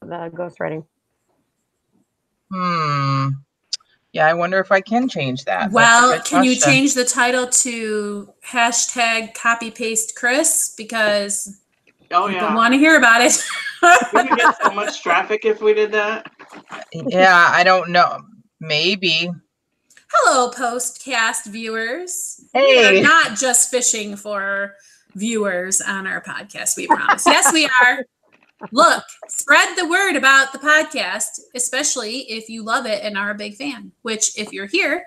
the ghostwriting. Yeah, I wonder if I can change that. Well, can you change the title to #copy paste Chris? Because people want to hear about it. We could get so much traffic if we did that. Yeah, I don't know. Maybe. Hello, Postcast viewers. Hey. We are not just fishing for viewers on our podcast, we promise. Yes, we are. Look, spread the word about the podcast, especially if you love it and are a big fan, which if you're here,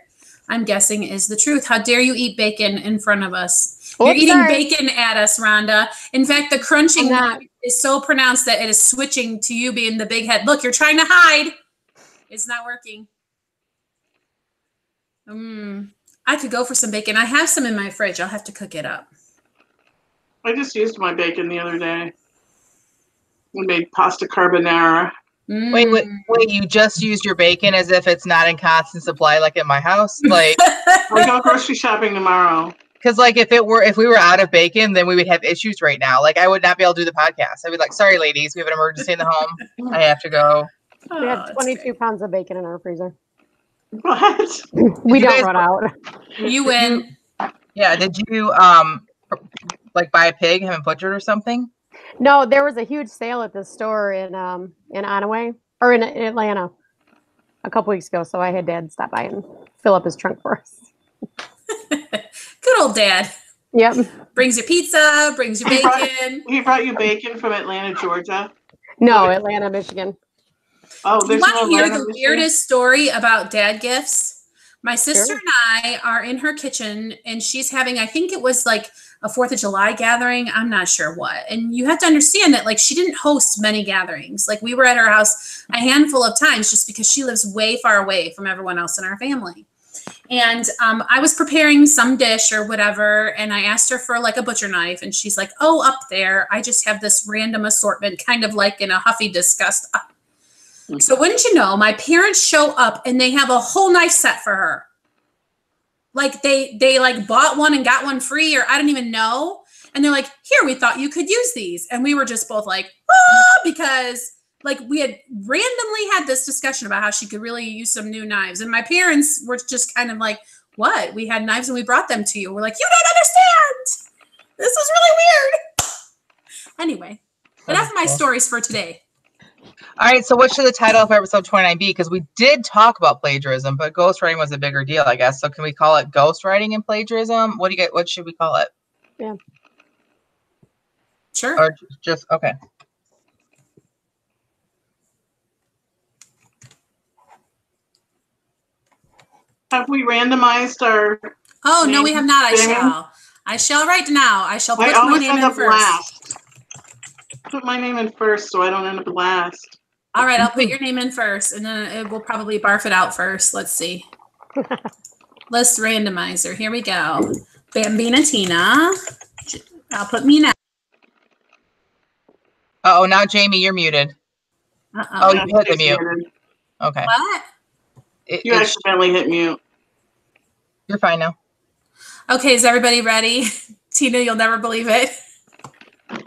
I'm guessing is the truth. How dare you eat bacon in front of us? You're eating bacon at us, Rhonda. In fact, the crunching is so pronounced that it is switching to you being the big head. Look, you're trying to hide. It's not working. I could go for some bacon. I have some in my fridge. I'll have to cook it up. I just used my bacon the other day. We made pasta carbonara. Wait, you just used your bacon as if it's not in constant supply like at my house? Like we go grocery shopping tomorrow. Because like if we were out of bacon, then we would have issues right now. Like I would not be able to do the podcast. I'd be like, sorry ladies, we have an emergency in the home. I have to go. We had 22 pounds of bacon in our freezer. What? We don't run out. You win. Yeah, did you like buy a pig, have it butchered or something? No, there was a huge sale at the store in Onaway or in Atlanta a couple weeks ago. So I had Dad stop by and fill up his trunk for us. Good old Dad. Yep. Brings you pizza, brings you bacon. He brought you bacon from Atlanta, Georgia? No, Atlanta, Michigan. Oh, there's you want to hear the weirdest story about Dad gifts? My sister and I are in her kitchen and she's having, I think it was like a 4th of July gathering. I'm not sure what. And you have to understand that like she didn't host many gatherings. Like we were at her house a handful of times just because she lives way far away from everyone else in our family. And I was preparing some dish or whatever. And I asked her for like a butcher knife. And she's like, oh, up there. I just have this random assortment, kind of like in a Huffy Disgust. So wouldn't you know, my parents show up and they have a whole knife set for her. Like they like bought one and got one free, or I don't even know. And they're like, here, we thought you could use these. And we were just both like, because like we had randomly had this discussion about how she could really use some new knives. And my parents were just kind of like, what? We had knives and we brought them to you. We're like, you don't understand. This is really weird. Anyway, enough of my stories for today. All right, so what should the title of episode 29 be? Because we did talk about plagiarism, but ghostwriting was a bigger deal, I guess. So can we call it ghostwriting and plagiarism? What should we call it? Yeah. Sure. Or just okay. Have we randomized our? Oh no, we have not. I shall right now. I shall put my name in first. Last. Put my name in first so I don't end up last. All right, I'll put your name in first, and then it will probably barf it out first. Let's see. List randomizer. Here we go. Bambina Tina. I'll put me now. Oh, now Jamie, you're muted. Oh, you hit the mute. Muted. Okay. What? You accidentally hit mute. You're fine now. Okay, is everybody ready? Tina, you'll never believe it.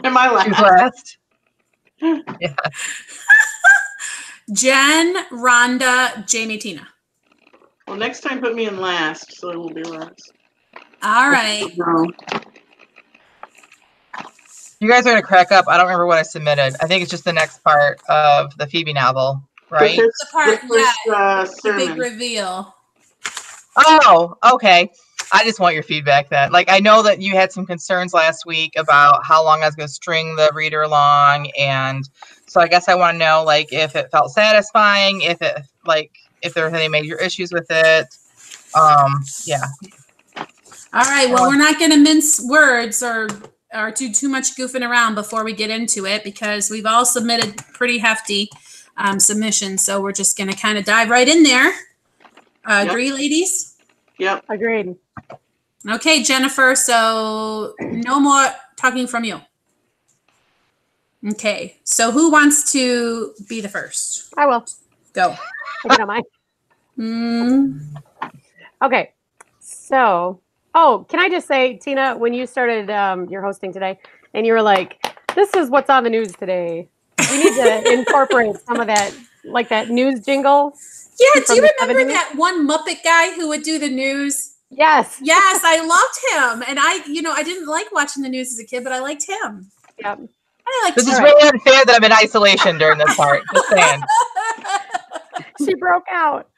Am I last? She's last. Yeah. Jen, Rhonda, Jamie, Tina. Well, next time put me in last, so I won't be last. All right. You guys are going to crack up. I don't remember what I submitted. I think it's just the next part of the Phoebe novel, right? The part, the big reveal. Oh, okay. I just want your feedback then. Like, I know that you had some concerns last week about how long I was going to string the reader along. And so I guess I want to know, like, if it felt satisfying, if there were any major issues with it. Yeah. All right. Well, we're not going to mince words or do too much goofing around before we get into it, because we've all submitted pretty hefty submissions. So we're just going to kind of dive right in there. Agree, ladies? Yep. Agreed. Okay, Jennifer. So no more talking from you. Okay. So who wants to be the first? I will. Go. If you don't mind. Okay. So, can I just say, Tina, when you started your hosting today and you were like, this is what's on the news today. We need to incorporate some of that, like that news jingle. Yeah, do you from the remember 70s? that one Muppet guy who would do the news? Yes. Yes, I loved him. And I didn't like watching the news as a kid, but I liked him. Yep. I liked This him. is really unfair that I'm in isolation during this part. Just saying. She broke out.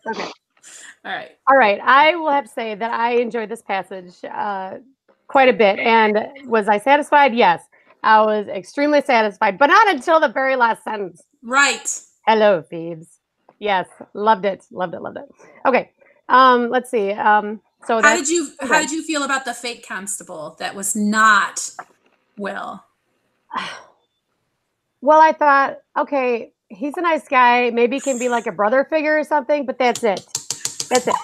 Okay. All right. All right. I will have to say that I enjoyed this passage quite a bit. And was I satisfied? Yes. I was extremely satisfied, but not until the very last sentence. Right. Hello, Phoebes. Yes. Loved it. Loved it. Loved it. Okay. Let's see. So How did you feel about the fake constable that was not Will? Well, I thought, okay, he's a nice guy. Maybe he can be like a brother figure or something, but that's it. That's it.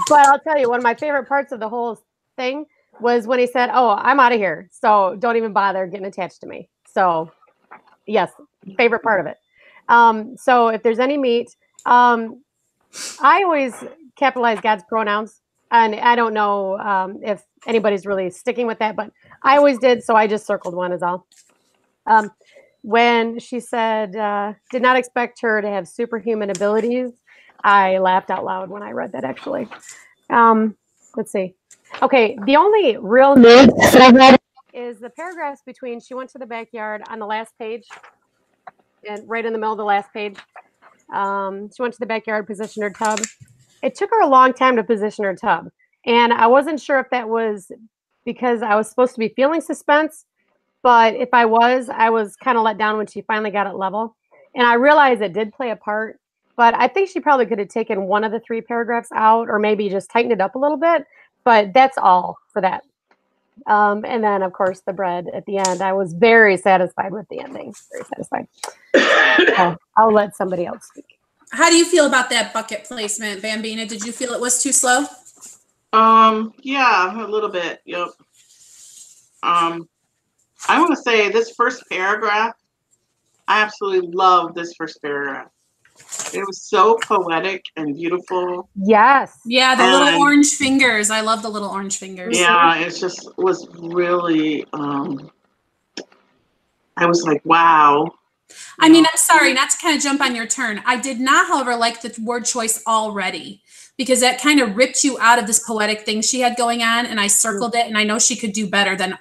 But I'll tell you, one of my favorite parts of the whole thing was when he said, "Oh, I'm out of here, so don't even bother getting attached to me." So, yes, favorite part of it. So if there's any meat, I always capitalize God's pronouns, and I don't know if anybody's really sticking with that, but I always did, so I just circled one is all. When she said, did not expect her to have superhuman abilities, I laughed out loud when I read that, actually. Let's see. Okay, the only real news that I read is the paragraphs between she went to the backyard on the last page, and right in the middle of the last page. She went to the backyard, positioned her tub. It took her a long time to position her tub, and I wasn't sure if that was because I was supposed to be feeling suspense, but if I was kind of let down when she finally got it level. And I realized it did play a part, but I think she probably could have taken one of the 3 paragraphs out or maybe just tightened it up a little bit, but that's all for that. And then, of course, the bread at the end. I was very satisfied with the ending. Very satisfied. I'll let somebody else speak. How do you feel about that bucket placement, Bambina? Did you feel it was too slow? Yeah, a little bit. Yep. I want to say this first paragraph, I absolutely love this first paragraph. It was so poetic and beautiful. Yes. Yeah, the little orange fingers. I love the little orange fingers. Yeah, it just was really, I was like, wow. I mean, I'm sorry, not to kind of jump on your turn. I did not, however, like the word choice already, because that kind of ripped you out of this poetic thing she had going on, and I circled it, and I know she could do better than,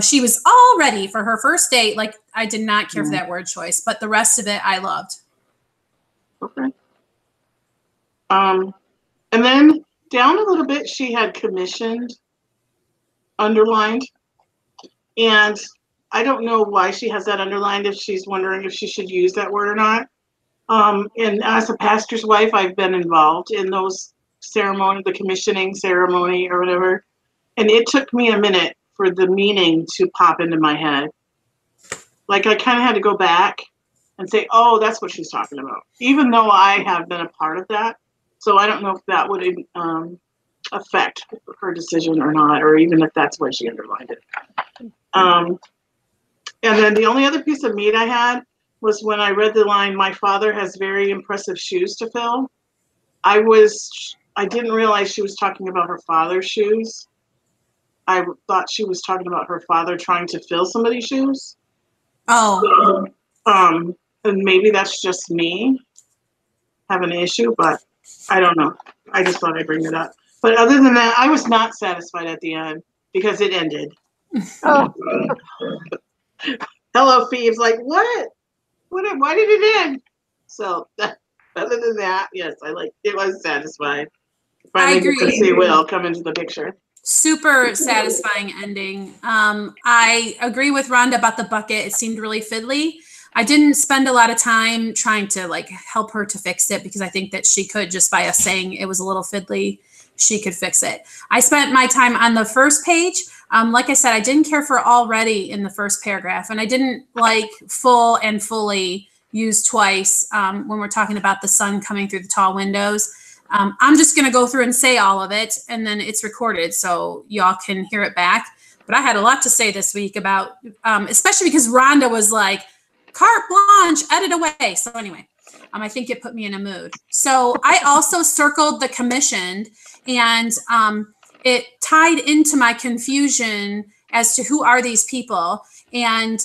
she was all ready for her first date. Like, I did not care for that word choice, but the rest of it I loved. Okay. And then down a little bit, she had commissioned, underlined, and I don't know why she has that underlined, if she's wondering if she should use that word or not. And as a pastor's wife, I've been involved in those ceremonies, the commissioning ceremony or whatever. And it took me a minute for the meaning to pop into my head. Like I kind of had to go back and say, oh, that's what she's talking about. Even though I have been a part of that. So I don't know if that would affect her decision or not, or even if that's why she underlined it. And then the only other piece of meat I had was when I read the line, "My father has very impressive shoes to fill." I didn't realize she was talking about her father's shoes. I thought she was talking about her father trying to fill somebody's shoes. Oh. So, and maybe that's just me having an issue, but I don't know. I just thought I'd bring it up. But other than that, I was not satisfied at the end because it ended. Oh. Hello, Phoebes. Like, what? Why did it end? So, other than that, yes, it was satisfied. Finally, I agree. get to see Will come into the picture. Super satisfying ending. I agree with Rhonda about the bucket. It seemed really fiddly. I didn't spend a lot of time trying to help her to fix it, because I think that she could, just by us saying it was a little fiddly, she could fix it. I spent my time on the first page. Like I said, I didn't care for already in the first paragraph, and I didn't like full and fully use twice when we're talking about the sun coming through the tall windows. I'm just going to go through and say all of it, and then it's recorded so y'all can hear it back. But I had a lot to say this week about, especially because Rhonda was like, carte blanche, edit away. So anyway, I think it put me in a mood. So I also circled the commissioned, and it tied into my confusion as to who are these people. And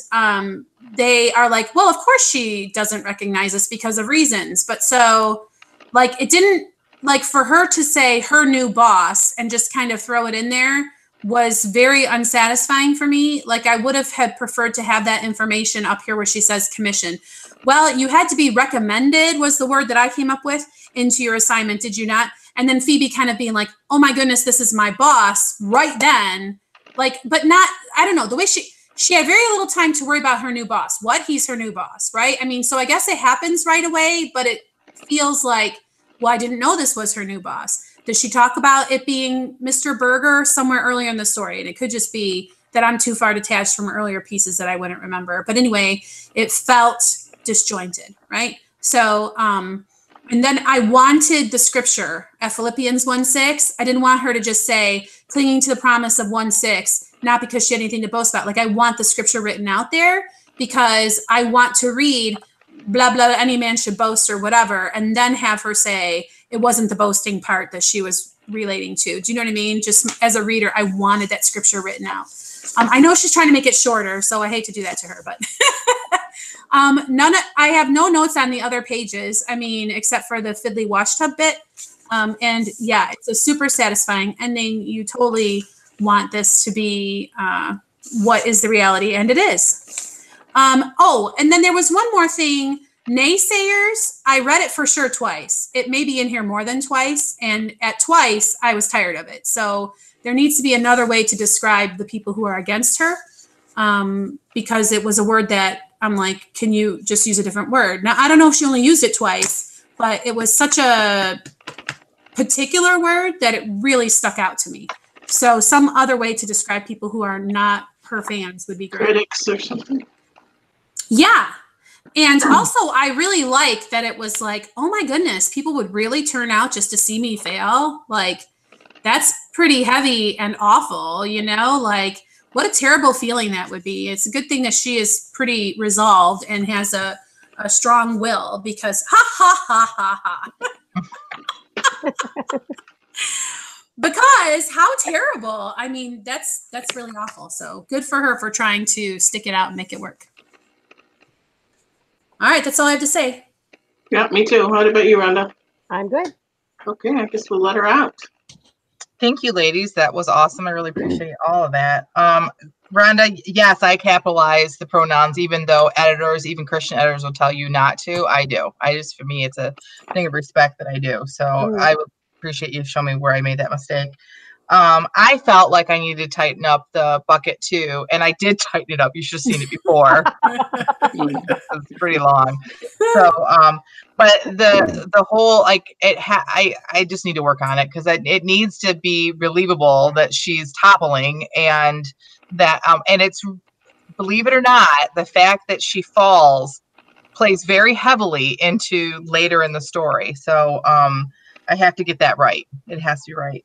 they are like, well, of course she doesn't recognize us because of reasons. But so like, it didn't, like for her to say her new boss and just kind of throw it in there was very unsatisfying for me. Like I would have had preferred to have that information up here where she says commission. Well, you had to be recommended was the word that I came up with into your assignment, did you not? And then Phoebe kind of being like, oh my goodness, this is my boss right then. Like, but not, I don't know, the way she had very little time to worry about her new boss. What? He's her new boss, right? I mean, so I guess it happens right away, but it feels like, well, I didn't know this was her new boss. Does she talk about it being Mr. Berger somewhere earlier in the story? And it could just be that I'm too far detached from earlier pieces that I wouldn't remember. But anyway, it felt disjointed, right? So, and then I wanted the scripture at Philippians 1:6. I didn't want her to just say, clinging to the promise of 1:6, not because she had anything to boast about. Like, I want the scripture written out there because I want to read blah, blah, any man should boast or whatever, and then have her say it wasn't the boasting part that she was relating to. Do you know what I mean? Just as a reader, I wanted that scripture written out. I know she's trying to make it shorter, so I hate to do that to her, but I have no notes on the other pages. I mean, except for the fiddly washtub bit. And yeah, it's a super satisfying ending. You totally want this to be what is the reality, and it is. Oh, and then there was one more thing. Naysayers, I read it for sure twice. It may be in here more than twice, and at twice, I was tired of it. So there needs to be another way to describe the people who are against her, because it was a word that I'm like, can you just use a different word? Now, I don't know if she only used it twice, but it was such a particular word that it really stuck out to me. So some other way to describe people who are not her fans would be great. Critics or something. Yeah. And also, I really like that it was like, oh my goodness, people would really turn out just to see me fail. Like, that's pretty heavy and awful, you know? Like, what a terrible feeling that would be. It's a good thing that she is pretty resolved and has a strong will, because because how terrible. I mean, that's really awful. So good for her for trying to stick it out and make it work. All right, that's all I have to say. Yeah, me too. What about you, Rhonda? I'm good. Okay, I guess we'll let her out. Thank you, ladies. That was awesome. I really appreciate all of that. Rhonda, yes, I capitalize the pronouns, even though editors, even Christian editors, will tell you not to. I do. For me, it's a thing of respect that I do. So I would appreciate you showing me where I made that mistake. I felt like I needed to tighten up the bucket too, and I did tighten it up. You should have seen it before. It's pretty long. So, but the whole, like, I just need to work on it, because it needs to be believable that she's toppling, and that and it's, believe it or not, the fact that she falls plays very heavily into later in the story. So I have to get that right. It has to be right.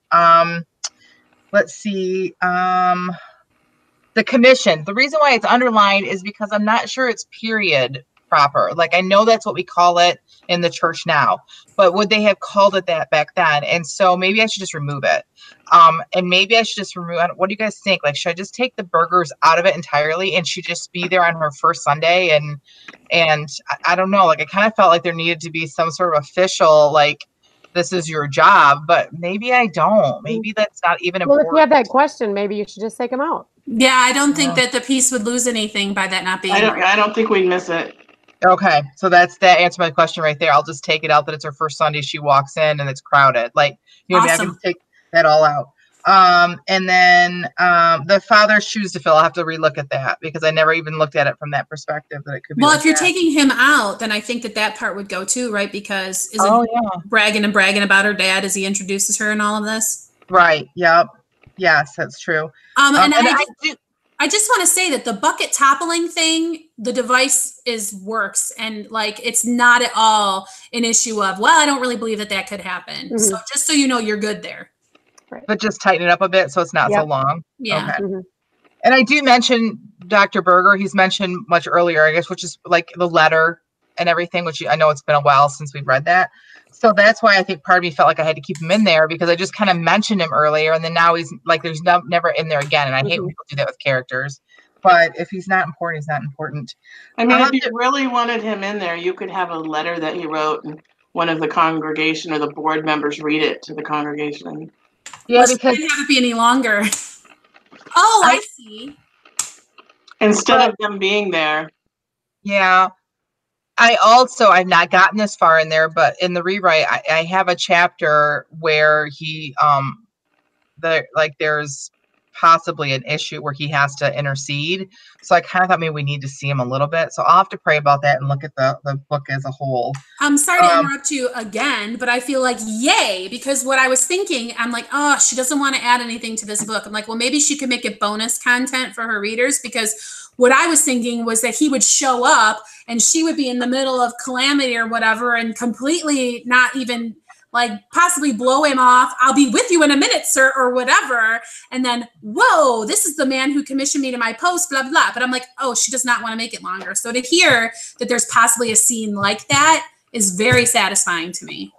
Let's see. The commission. The reason why it's underlined is because I'm not sure it's period proper. Like, I know that's what we call it in the church now, but would they have called it that back then? And so maybe I should just remove it. And maybe I should just remove, what do you guys think? Like, should I just take the burgers out of it entirely, and she'd just be there on her first Sunday? And I don't know, like, I kind of felt like there needed to be some sort of official, like, this is your job, but maybe I don't. Maybe that's not even important. Well, if you have that question, maybe you should just take them out. Yeah, I don't think that the piece would lose anything by that not being. I don't think we'd miss it. Okay, so that answers my question right there. I'll just take it out that it's her first Sunday. She walks in and it's crowded. Like, you know, awesome. I can take that all out. And then the father's shoes to fill. I'll have to relook at that, because I never even looked at it from that perspective, that it could be. Well, like if you're that. taking him out, then I think that part would go too, right? Because isn't he bragging about her dad as he introduces her and all of this? Right. Yep. Yes, that's true. And I just want to say that the bucket toppling thing, the device works, and like, it's not at all an issue of, well, I don't really believe that could happen. Mm-hmm. So just so you know, you're good there. Right. But just tighten it up a bit so it's not so long. Yeah. Okay. Mm-hmm. And I do mention Dr. Berger. He's mentioned much earlier, I guess, which is like the letter and everything, which I know it's been a while since we've read that. So that's why I think part of me felt like I had to keep him in there, because I just kind of mentioned him earlier, and then now he's like, there's never in there again. And I hate when people do that with characters. But if he's not important, he's not important. I mean, if you really wanted him in there, you could have a letter that he wrote, and one of the congregation or the board members read it to the congregation. Yeah, because it didn't have to be any longer. Oh, I see. Instead of them being there. Yeah. I've not gotten this far in there, but in the rewrite, I have a chapter where he, there's possibly an issue where he has to intercede. So I kind of thought maybe we need to see him a little bit. So I'll have to pray about that and look at the book as a whole. I'm sorry to interrupt you again, but I feel like yay, because what I was thinking, I'm like, oh, she doesn't want to add anything to this book. I'm like, well, maybe she could make it bonus content for her readers, because what I was thinking was that he would show up and she would be in the middle of calamity or whatever and completely not even like possibly blow him off. I'll be with you in a minute, sir, or whatever. And then, whoa, this is the man who commissioned me to my post, blah, blah. But I'm like, oh, she does not want to make it longer. So to hear that there's possibly a scene like that is very satisfying to me.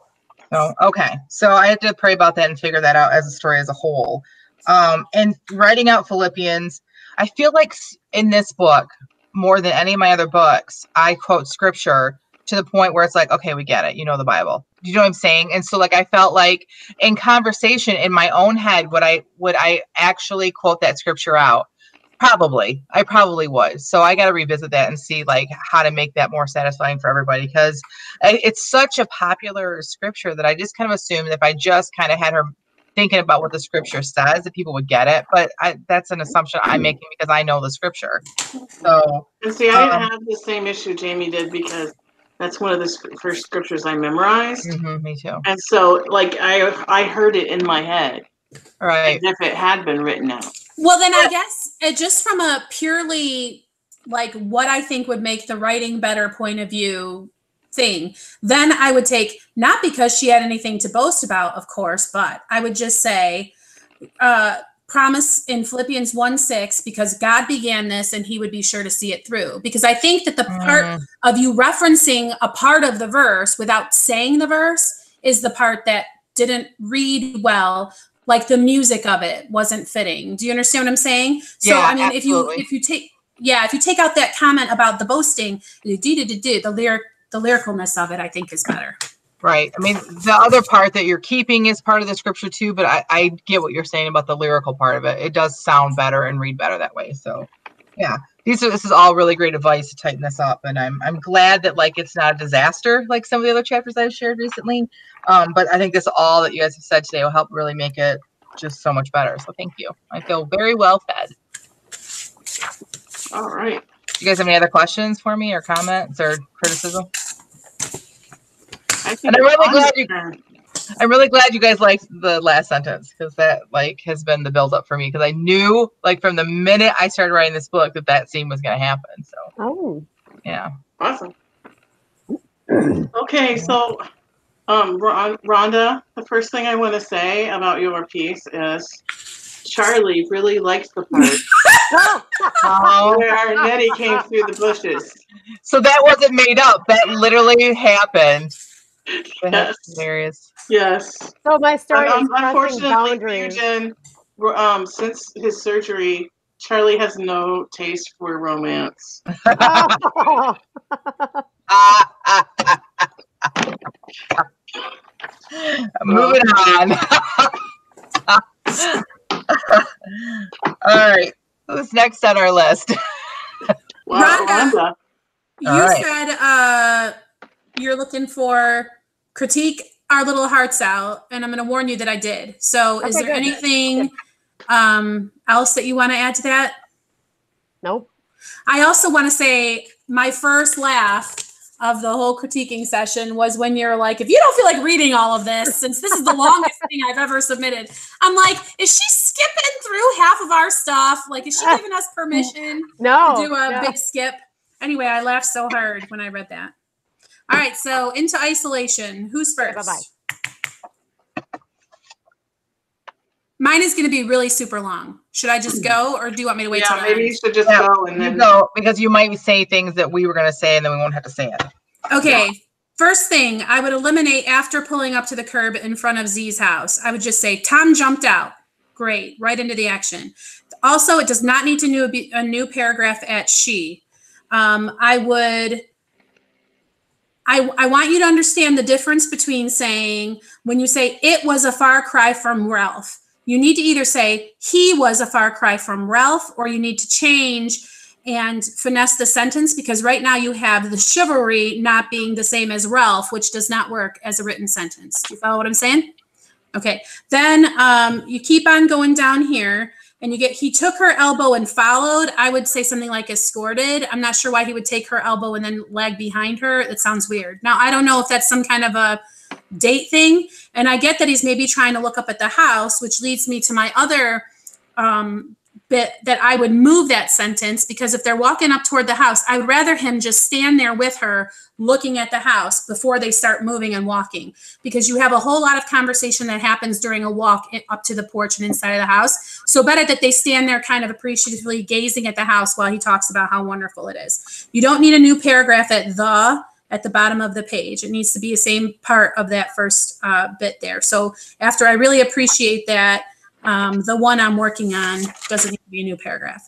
Oh, okay. So I have to pray about that and figure that out as a story as a whole. And writing out Philippians, I feel like in this book, more than any of my other books, I quote scripture to the point where it's like, okay, we get it. You know the Bible. Do you know what I'm saying? And so like, I felt like in conversation in my own head, would I actually quote that scripture out? Probably. I probably would. So I got to revisit that and see like how to make that more satisfying for everybody, because it's such a popular scripture that I just kind of assumed if I just kind of had her thinking about what the scripture says, that people would get it. But that's an assumption I'm making because I know the scripture. So and see, I didn't have the same issue Jamie did, because that's one of the first scriptures I memorized. Me too. And so, like, I heard it in my head, right, as if it had been written out. Well, then I guess just from a purely like what I think would make the writing better point of view thing, then I would take, not because she had anything to boast about, of course, but I would just say, promise in Philippians 1:6, because God began this and he would be sure to see it through. Because I think that the part of you referencing a part of the verse without saying the verse is the part that didn't read well. Like the music of it wasn't fitting. Do you understand what I'm saying? So, yeah, I mean, absolutely. if you take out that comment about the boasting, the lyricalness of it, I think is better. Right. I mean, the other part that you're keeping is part of the scripture too, but I get what you're saying about the lyrical part of it. It does sound better and read better that way. So yeah, this is all really great advice to tighten this up. And I'm glad that like, it's not a disaster like some of the other chapters I've shared recently. But I think this all that you guys have said today will help really make it just so much better. So thank you. I feel very well fed. All right. You guys have any other questions for me or comments or criticism? And I'm really glad you guys liked the last sentence, because that like has been the build up for me, because I knew like from the minute I started writing this book that scene was going to happen. So yeah, awesome. Okay, so Rhonda, the first thing I want to say about your piece is Charlie really likes the part where Nettie came through the bushes. So that wasn't made up. That literally happened. Yes. Hilarious. Yes. So my story is unfortunately, Fusion, since his surgery, Charlie has no taste for romance. Moving on. All right. Who's next on our list? Rhonda, you said you're looking for critique our little hearts out, and I'm going to warn you that I did. So is there anything else that you want to add to that? Nope. I also want to say my first laugh of the whole critiquing session was when you're like, if you don't feel like reading all of this, since this is the longest thing I've ever submitted, I'm like, is she skipping through half of our stuff? Like, is she giving us permission to do a big skip? Anyway, I laughed so hard when I read that. All right, so into isolation. Who's first? Bye-bye. Mine is going to be really super long. Should I just go, or do you want me to wait till the maybe end? you should just go and then go, because you might say things that we were going to say and then we won't have to say it. Okay. First thing, I would eliminate after pulling up to the curb in front of Z's house. I would just say, Tom jumped out. Great, right into the action. Also, it does not need to be a new paragraph at she. I want you to understand the difference between saying, when you say it was a far cry from Ralph, you need to either say he was a far cry from Ralph, or you need to change and finesse the sentence, because right now you have the chivalry not being the same as Ralph, which does not work as a written sentence. Do you follow what I'm saying? Okay. Then you keep on going down here and you get, he took her elbow and followed. I would say something like escorted. I'm not sure why he would take her elbow and then lag behind her. That sounds weird. Now, I don't know if that's some kind of a date thing. And I get that he's maybe trying to look up at the house, which leads me to my other bit, that I would move that sentence, because if they're walking up toward the house, I would rather him just stand there with her looking at the house before they start moving and walking, because you have a whole lot of conversation that happens during a walk up to the porch and inside of the house. So better that they stand there kind of appreciatively gazing at the house while he talks about how wonderful it is. You don't need a new paragraph at the bottom of the page. It needs to be the same part of that first bit there. So after I really appreciate that, the one I'm working on doesn't need to be a new paragraph.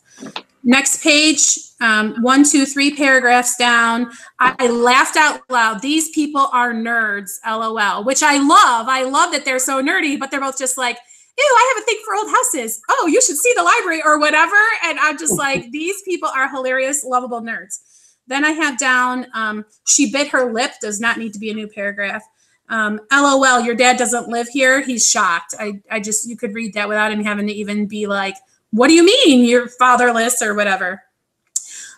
Next page, 1, 2, 3 paragraphs down. I laughed out loud. These people are nerds, LOL, which I love. I love that they're so nerdy, but they're both just like, ew, I have a thing for old houses. Oh, you should see the library or whatever. And I'm just like, these people are hilarious, lovable nerds. Then I have down, she bit her lip, does not need to be a new paragraph. LOL, your dad doesn't live here. He's shocked. I just, you could read that without him having to even be like, what do you mean you're fatherless or whatever?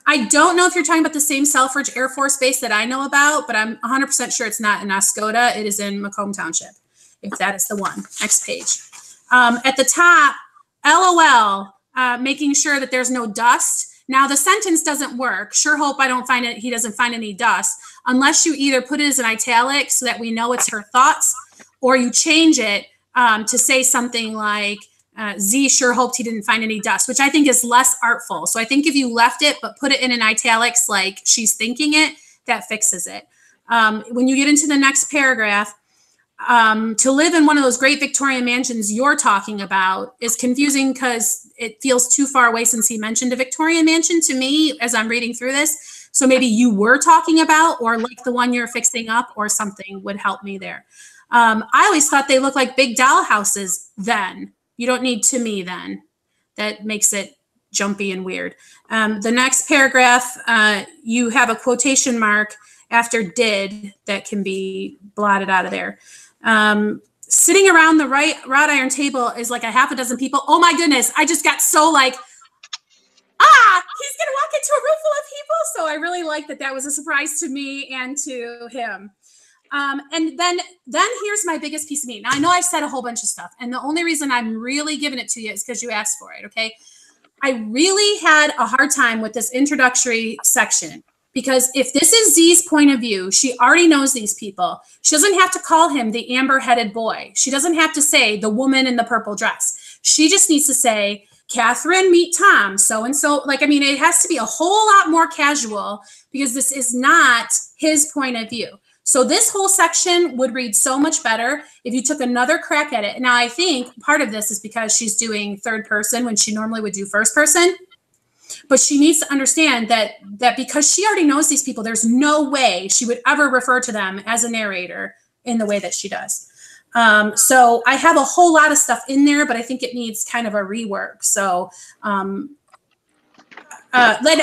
I don't know if you're talking about the same Selfridge Air Force Base that I know about, but I'm 100% sure it's not in Oscoda. It is in Macomb Township, if that is the one. Next page. At the top, LOL, making sure that there's no dust. Now the sentence doesn't work. Sure hope he doesn't find any dust, unless you either put it as an italic so that we know it's her thoughts, or you change it to say something like, Z sure hoped he didn't find any dust, which I think is less artful. So I think if you left it but put it in an italics like she's thinking it, that fixes it. When you get into the next paragraph, to live in one of those great Victorian mansions you're talking about is confusing because it feels too far away since he mentioned a Victorian mansion to me as I'm reading through this. So maybe you were talking about, or like the one you're fixing up, or something would help me there. I always thought they looked like big doll houses then. You don't need to me then. That makes it jumpy and weird. The next paragraph, you have a quotation mark after did that can be blotted out of there. Sitting around the wrought iron table is like a half a dozen people. Oh my goodness, I just got so like, he's gonna walk into a room full of people. So I really like that was a surprise to me and to him. And then here's my biggest piece of meat. Now I know I said a whole bunch of stuff, and the only reason I'm really giving it to you is because you asked for it, okay? I really had a hard time with this introductory section, because if this is Z's point of view, she already knows these people. She doesn't have to call him the amber-headed boy. She doesn't have to say the woman in the purple dress. She just needs to say, Catherine, meet Tom, so-and-so. Like, I mean, it has to be a whole lot more casual, because this is not his point of view. So this whole section would read so much better if you took another crack at it. Now, I think part of this is because she's doing third person when she normally would do first person. But she needs to understand that because she already knows these people, there's no way she would ever refer to them as a narrator in the way that she does. So I have a whole lot of stuff in there, but I think it needs kind of a rework. So then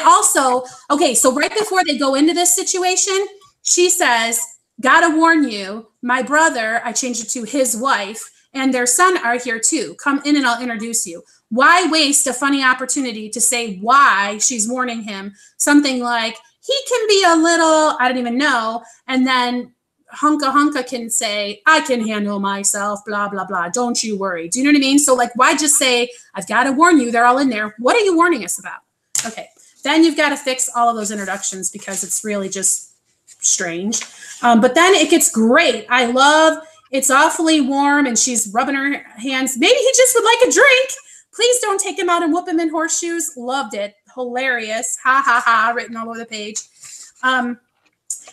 also, okay, so right before they go into this situation, she says, gotta warn you, my brother, I changed it to his wife, and their son are here too. Come in and I'll introduce you. Why waste a funny opportunity to say why she's warning him? Something like, he can be a little, I don't even know. And then Hunka can say, I can handle myself, blah, blah, blah. Don't you worry. Do you know what I mean? So like, why just say, I've got to warn you, they're all in there. What are you warning us about? Okay. Then you've got to fix all of those introductions because it's really just strange. But then it gets great. I love, it's awfully warm and she's rubbing her hands. Maybe he just would like a drink. Please don't take him out and whoop him in horseshoes. Loved it. Hilarious. Ha, ha, ha. Written all over the page.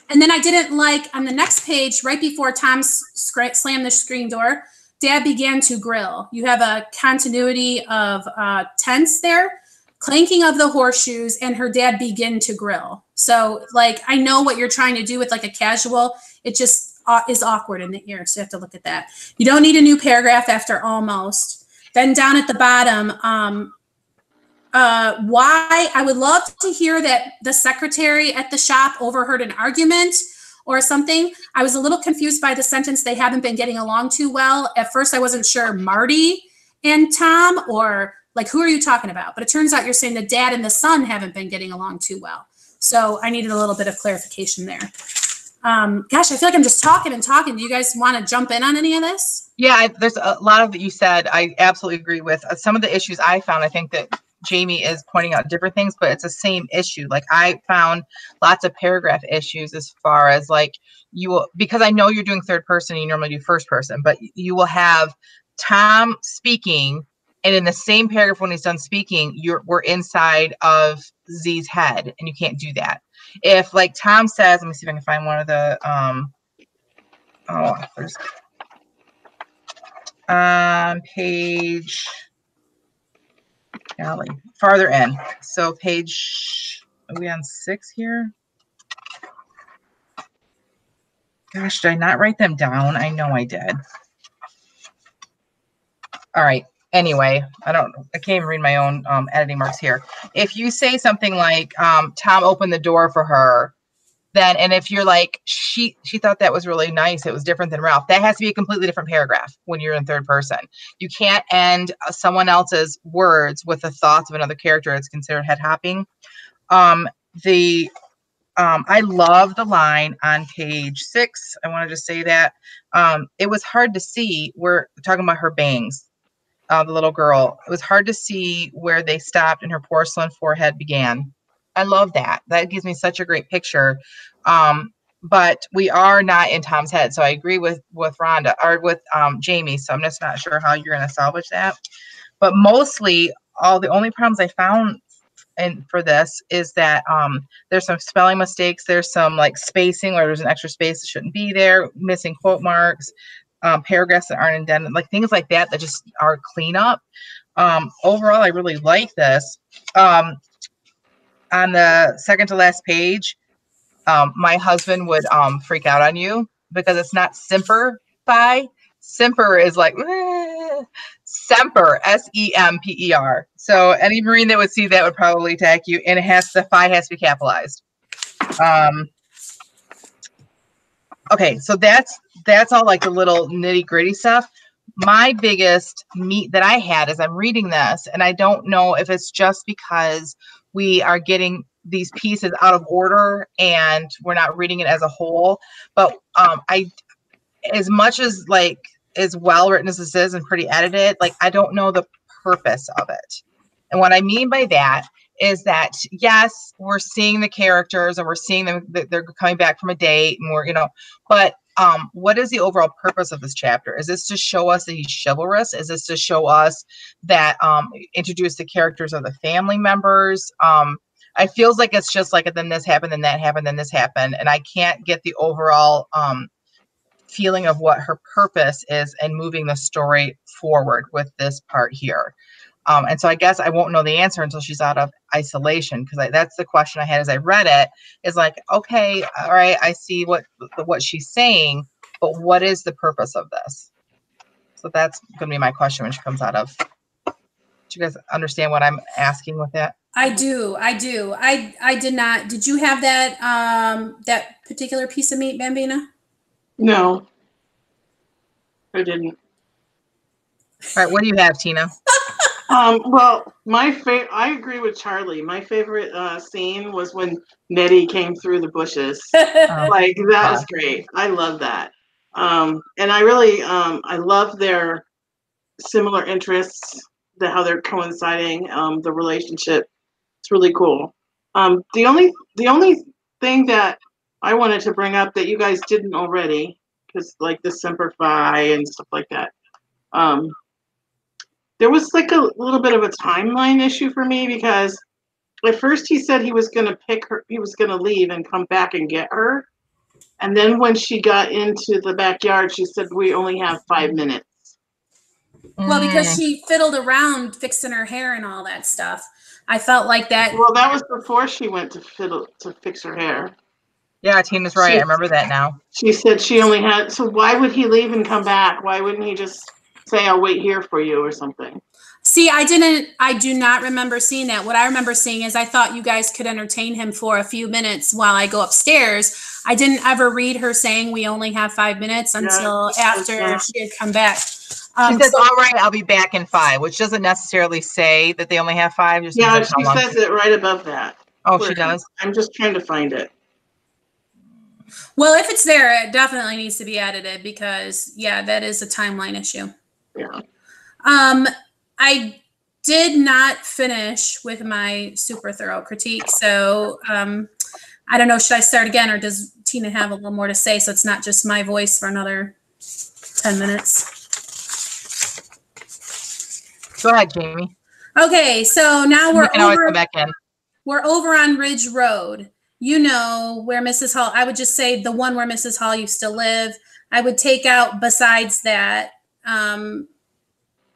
And then I didn't like on the next page, right before Tom slammed the screen door, Dad began to grill. You have a continuity of tense there, clanking of the horseshoes, and her dad begin to grill. So like, I know what you're trying to do with like a casual. It just is awkward in the ear. So you have to look at that. You don't need a new paragraph after almost. Then down at the bottom, why I would love to hear that the secretary at the shop overheard an argument or something. I was a little confused by the sentence, they haven't been getting along too well. At first, I wasn't sure Marty and Tom, or like, who are you talking about? But it turns out you're saying the dad and the son haven't been getting along too well. So I needed a little bit of clarification there. Gosh, I feel like I'm just talking and talking. Do you guys want to jump in on any of this? Yeah, there's a lot of what you said. I absolutely agree with some of the issues I found. I think that Jamie is pointing out different things, but it's the same issue. Like I found lots of paragraph issues as far as like you will, because I know you're doing third person, you normally do first person, but you will have Tom speaking, and in the same paragraph when he's done speaking, we're inside of Z's head, and you can't do that. If like Tom says, let me see if I can find one of the there's page, golly, farther in. So page, are we on 6 here? Gosh, did I not write them down? I know I did. All right. Anyway, I can't even read my own editing marks here. If you say something like Tom opened the door for her, then, and if you're like, she thought that was really nice, it was different than Ralph, that has to be a completely different paragraph when you're in third person. You can't end someone else's words with the thoughts of another character. It's considered head hopping. I love the line on page 6. I want to just say that it was hard to see, we're talking about her bangs, the little girl. It was hard to see where they stopped and her porcelain forehead began. I love that. That gives me such a great picture. But we are not in Tom's head. So I agree with Rhonda, or with Jamie. So I'm just not sure how you're going to salvage that. But mostly, the only problems I found for this is that there's some spelling mistakes. There's some like spacing, or there's an extra space that shouldn't be there, missing quote marks, paragraphs that aren't indented, like things like that just are cleanup. Overall, I really like this. On the second to last page, my husband would freak out on you because it's not simper-fi. Simper is like semper, S-E-M-P-E-R. So any Marine that would see that would probably attack you, and the phi has to be capitalized. Okay, so that's all like the little nitty-gritty stuff. My biggest meat that I had as I'm reading this, and I don't know if it's just because we are getting these pieces out of order and we're not reading it as a whole, but as much as like as well written as this is and pretty edited, like I don't know the purpose of it. And what I mean by that is that yes, we're seeing the characters and we're seeing them, they're coming back from a date, and we're, but what is the overall purpose of this chapter? Is this to show us that he's chivalrous? Is this to show us that introduce the characters of the family members? I feels like it's just like, then this happened, then that happened, then this happened, and I can't get the overall feeling of what her purpose is in moving the story forward with this part here. And so I guess I won't know the answer until she's out of isolation, because that's the question I had as I read it, is like, okay, all right, I see what she's saying, but what is the purpose of this? So that's going to be my question when she comes out of. Do you guys understand what I'm asking with that? I do. I did not. Did you have that that particular piece of meat, Bambina? No, I didn't. All right, what do you have, Tina? Well, I agree with Charlie. My favorite scene was when Nettie came through the bushes. Like that was great. I love that. And I really, I love their similar interests, how they're coinciding, the relationship. It's really cool. The only thing that I wanted to bring up that you guys didn't already, because like the Semper Fi and stuff like that. There was like a little bit of a timeline issue for me, because at first he said he was going to pick her, he was going to leave and come back and get her. And then when she got into the backyard, she said, we only have 5 minutes. Well, because she fiddled around fixing her hair and all that stuff. I felt like that. Well, that was before she went to fix her hair. Yeah, Tina's right. I remember that now. She said she only had, so why would he leave and come back? Why wouldn't he just say, I'll wait here for you or something? See, I do not remember seeing that. What I remember seeing is I thought you guys could entertain him for a few minutes while I go upstairs. I didn't ever read her saying we only have 5 minutes until after she had come back. She says, all right, I'll be back in 5, which doesn't necessarily say that they only have 5. Just she says it right above that. Oh, she does? I'm just trying to find it. Well, if it's there, it definitely needs to be edited because, yeah, that is a timeline issue. Yeah. I did not finish with my super thorough critique, so I don't know, should I start again or does Tina have a little more to say so it's not just my voice for another 10 minutes? Go ahead, Jamie. Okay, so now we're come back in. We're over on Ridge Road. You know where Mrs. Hall, I would just say the one where Mrs. Hall used to live. I would take out besides that.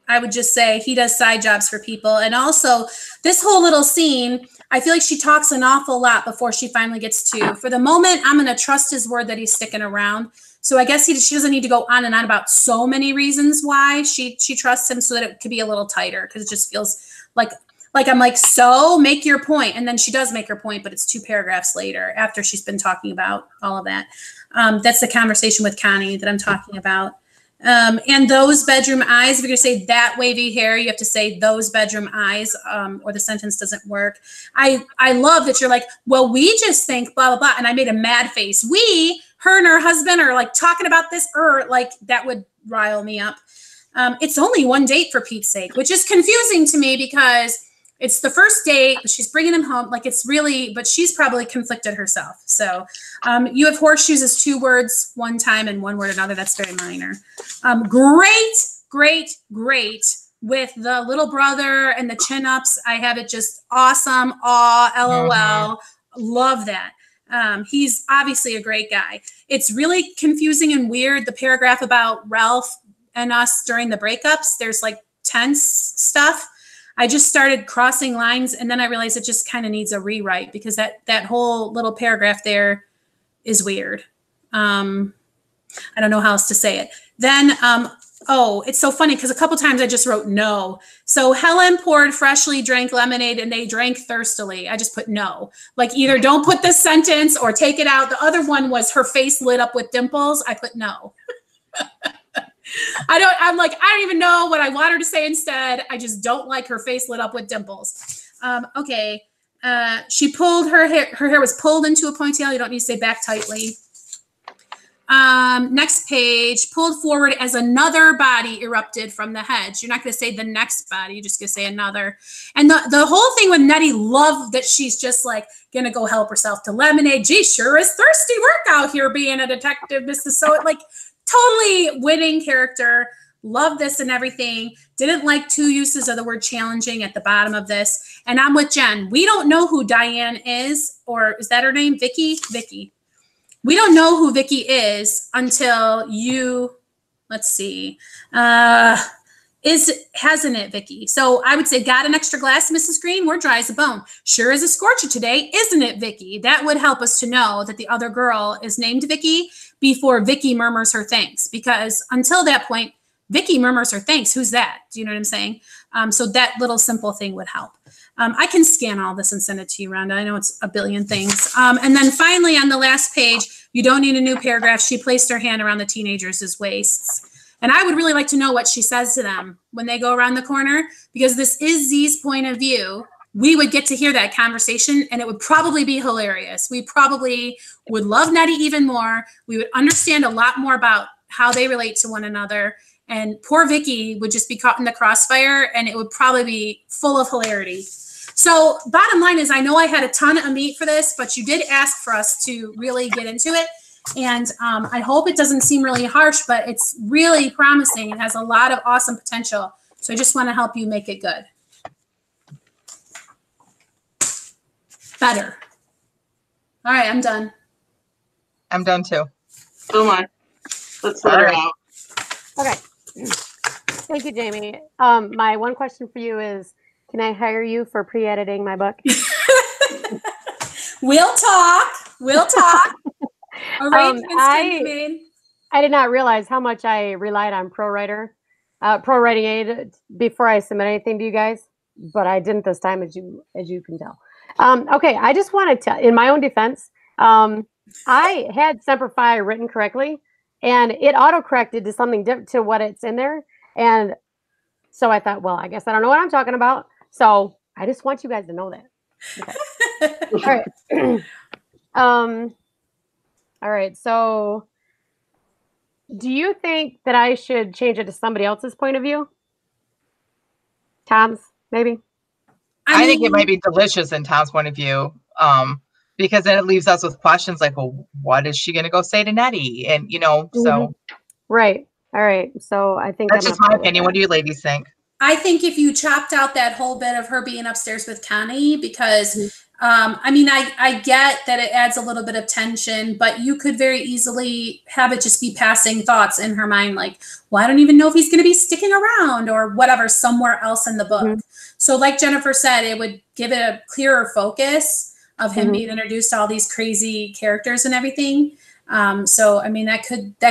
I would just say he does side jobs for people. And also this whole little scene, I feel like she talks an awful lot before she finally gets to, for the moment, I'm going to trust his word that he's sticking around. So I guess she doesn't need to go on and on about so many reasons why she trusts him so that it could be a little tighter because it just feels like I'm like, so make your point. And then she does make her point, but it's 2 paragraphs later after she's been talking about all of that. That's the conversation with Connie that I'm talking about. And those bedroom eyes, if you're going to say that wavy hair, you have to say those bedroom eyes, or the sentence doesn't work. I love that you're like, well, we just think blah, blah, blah. And I made a mad face. Her and her husband are like talking about this, or like that would rile me up. It's only one date for Pete's sake, which is confusing to me because it's the first date. She's bringing him home. Like it's really, but she's probably conflicted herself. So you have horseshoes as 2 words one time and 1 word another. That's very minor. Great with the little brother and the chin ups. I have it just awesome. Aw, LOL. Love that. He's obviously a great guy. It's really confusing and weird. The paragraph about Ralph and us during the breakups, there's like tense stuff. I just started crossing lines and then I realized it just kind of needs a rewrite because that whole little paragraph there is weird. I don't know how else to say it. Then, it's so funny because a couple times I just wrote no. So Helen poured freshly drank lemonade and they drank thirstily. I just put no. Like either don't put this sentence or take it out. The other one was her face lit up with dimples. I put no. I don't even know what I want her to say instead. I just don't like her face lit up with dimples. Okay. She pulled her hair was pulled into a ponytail. You don't need to say back tightly. Next page, pulled forward as another body erupted from the hedge. You're not going to say the next body. You're just going to say another. And the whole thing with Nettie, love that she's just like going to go help herself to lemonade. Gee, sure is thirsty work out here being a detective, Mrs. So like totally winning character. Love this and everything. Didn't like 2 uses of the word challenging at the bottom of this. And I'm with Jen. We don't know who Diane is, or is that her name? Vicky? We don't know who Vicky is until let's see. Hasn't it, Vicky? So I would say, got an extra glass, Mrs. Green? We're dry as a bone. Sure is a scorcher today, isn't it, Vicky? That would help us to know that the other girl is named Vicky before Vicky murmurs her thanks. Because until that point, Vicky murmurs her thanks. Who's that? Do you know what I'm saying? So that little simple thing would help. I can scan all this and send it to you, Rhonda. I know it's a billion things. And then finally on the last page, you don't need a new paragraph. She placed her hand around the teenagers' waists. And I would really like to know what she says to them when they go around the corner, because this is Z's point of view. We would get to hear that conversation and it would probably be hilarious. We probably would love Nettie even more. We would understand a lot more about how they relate to one another. And poor Vicky would just be caught in the crossfire and it would probably be full of hilarity. So bottom line is, I know I had a ton of meat for this, but you did ask for us to really get into it. And I hope it doesn't seem really harsh, but it's really promising. It has a lot of awesome potential. So I just want to help you make it good. Better. All right, I'm done. I'm done too. So am I. Let's let her out. Okay. Thank you, Jamie. My one question for you is, can I hire you for pre-editing my book? We'll talk. Arrangements can be made. I did not realize how much I relied on Pro Writing Aid before I submit anything to you guys, but I didn't this time, as you can tell. Okay, I just wanted to, in my own defense, I had Semper Fi written correctly, and it auto-corrected to something different to what it's in there, and so I thought, well, I guess I don't know what I'm talking about, so I just want you guys to know that. Okay. All right. All right, so do you think that I should change it to somebody else's point of view? Tom's, maybe? I think it might be delicious in Tom's point of view, because then it leaves us with questions like, well, what is she going to go say to Nettie? And, so. Right. All right. So I think that's just my opinion. What do you ladies think? I think if you chopped out that whole bit of her being upstairs with Connie, because I get that it adds a little bit of tension, but you could very easily have it just be passing thoughts in her mind, like, well, I don't even know if he's going to be sticking around or whatever, somewhere else in the book. So like Jennifer said, it would give it a clearer focus of him being introduced to all these crazy characters and everything. So, I mean, that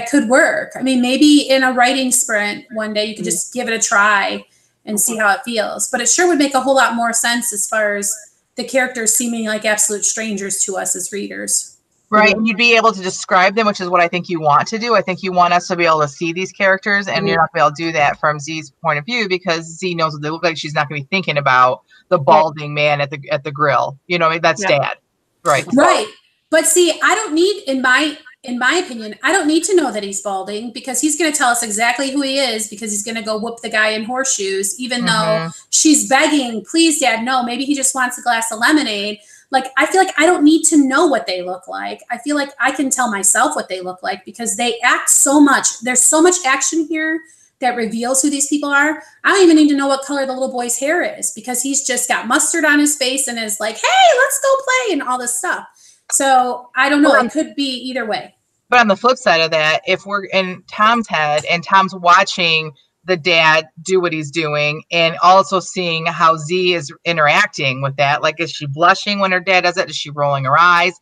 could work. I mean, maybe in a writing sprint one day, you could just give it a try and see how it feels, but it sure would make a whole lot more sense as far as the characters seeming like absolute strangers to us as readers. Right. And you'd be able to describe them, which is what I think you want to do. I think you want us to be able to see these characters, and you're not going to be able to do that from Z's point of view, because Z knows what they look like. She's not going to be thinking about the balding man at the grill. That's Dad. Right. Right. But see, I don't need, in my opinion, I don't need to know that he's balding, because he's going to tell us exactly who he is, because he's going to go whoop the guy in horseshoes, even though she's begging, please, Dad, no, maybe he just wants a glass of lemonade. Like, I feel like I don't need to know what they look like. I feel like I can tell myself what they look like, because they act so much. There's so much action here that reveals who these people are. I don't even need to know what color the little boy's hair is, because he's just got mustard on his face and is like, hey, let's go play and all this stuff. So I don't know. It could be either way. But on the flip side of that, if we're in Tom's head and Tom's watching the dad do what he's doing, and also seeing how Z is interacting with that, like, is she blushing when her dad does it? Is she rolling her eyes?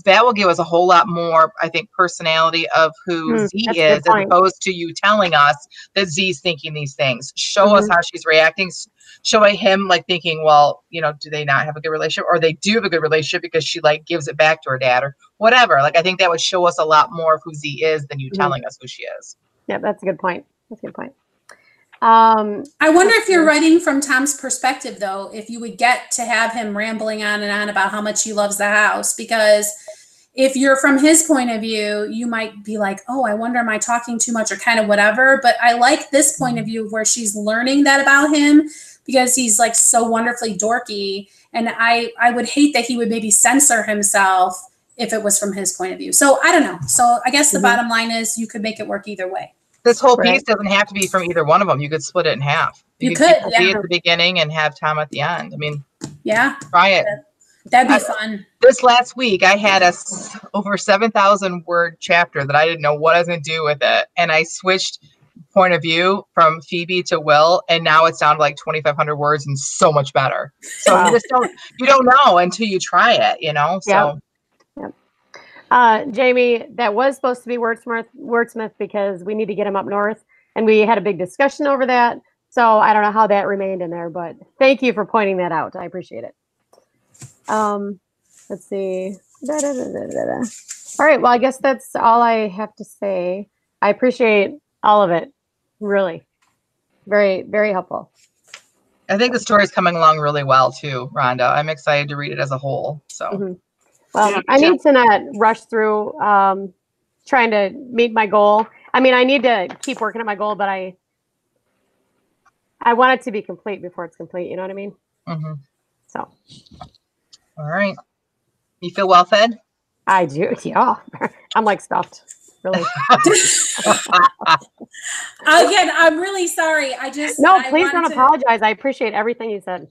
That will give us a whole lot more, I think, personality of who Z is, as opposed to you telling us that Z's thinking these things. Show us how she's reacting. Show him like thinking, well, do they not have a good relationship, or they do have a good relationship because she like gives it back to her dad or whatever. Like, I think that would show us a lot more of who Z is than you telling us who she is. Yeah, that's a good point. That's a good point. I wonder if you're writing from Tom's perspective, though, if you would get to have him rambling on and on about how much he loves the house, because if you're from his point of view, you might be like, oh, I wonder, am I talking too much or kind of whatever. But I like this point of view where she's learning that about him, because he's like so wonderfully dorky. And I would hate that he would maybe censor himself if it was from his point of view. So I don't know. So I guess the bottom line is you could make it work either way. This whole piece doesn't have to be from either one of them. You could split it in half. You could be at the beginning and have Tom at the end. I mean, try it. That'd be fun. This last week, I had a over 7,000 word chapter that I didn't know what I was going to do with it. And I switched point of view from Phoebe to Will, and now it's down to like 2,500 words and so much better. So you don't know until you try it, so. Jamie, that was supposed to be Wordsmith because we need to get him up north, and we had a big discussion over that. So I don't know how that remained in there, but thank you for pointing that out. I appreciate it. Let's see. All right. Well, I guess that's all I have to say. I appreciate all of it. Really. Very, very helpful. I think the story is coming along really well too, Rhonda. I'm excited to read it as a whole. So. Well, I need to not rush through trying to meet my goal. I mean, I need to keep working at my goal, but I want it to be complete before it's complete. You know what I mean? So. All right. You feel well fed? I do. Yeah. I'm like stuffed. Really. Again, I'm really sorry. Please don't apologize. I appreciate everything you said.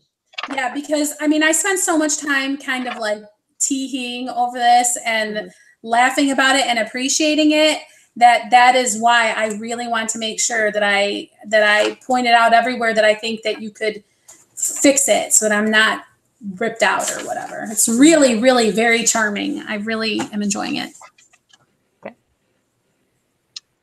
Yeah, because I mean, I spent so much time kind of like teeing over this, and laughing about it and appreciating it, that is why I really want to make sure that I pointed out everywhere that I think that you could fix it so that I'm not ripped out or whatever. It's really, really very charming. I really am enjoying it. Okay.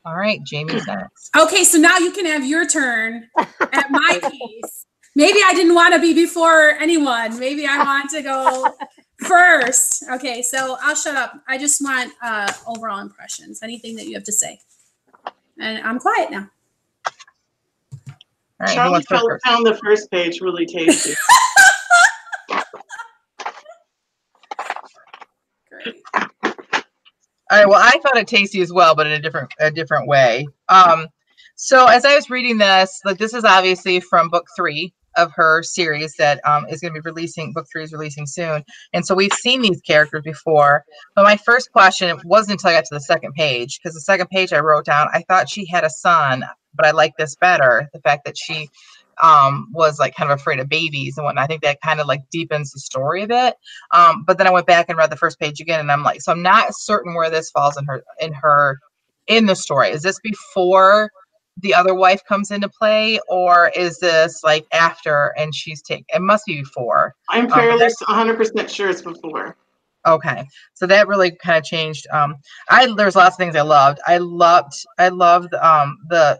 All right, Jamie's next. Okay, so now you can have your turn at my piece. Maybe I didn't want to be before anyone. Maybe I want to go first. Okay, so I'll shut up. I just want overall impressions. Anything that you have to say. And I'm quiet now. All right, Charlie found the first page really tasty. Great. All right. Well, I found it tasty as well, but in a different way. So as I was reading this, like this is obviously from book 3 of her series that is going to be releasing. Book 3 is releasing soon, and so we've seen these characters before. But my first question, it wasn't until I got to the second page, because the second page I wrote down, I thought she had a son, but I like this better. The fact that she was like kind of afraid of babies and whatnot. I think that kind of like deepens the story a bit. But then I went back and read the first page again, and I'm like, so I'm not certain where this falls in the story. Is this before the other wife comes into play, or is this like after and she's taken? It must be before. I'm fairly 100% sure it's before. Okay, so that really kind of changed. There's lots of things I loved. I loved the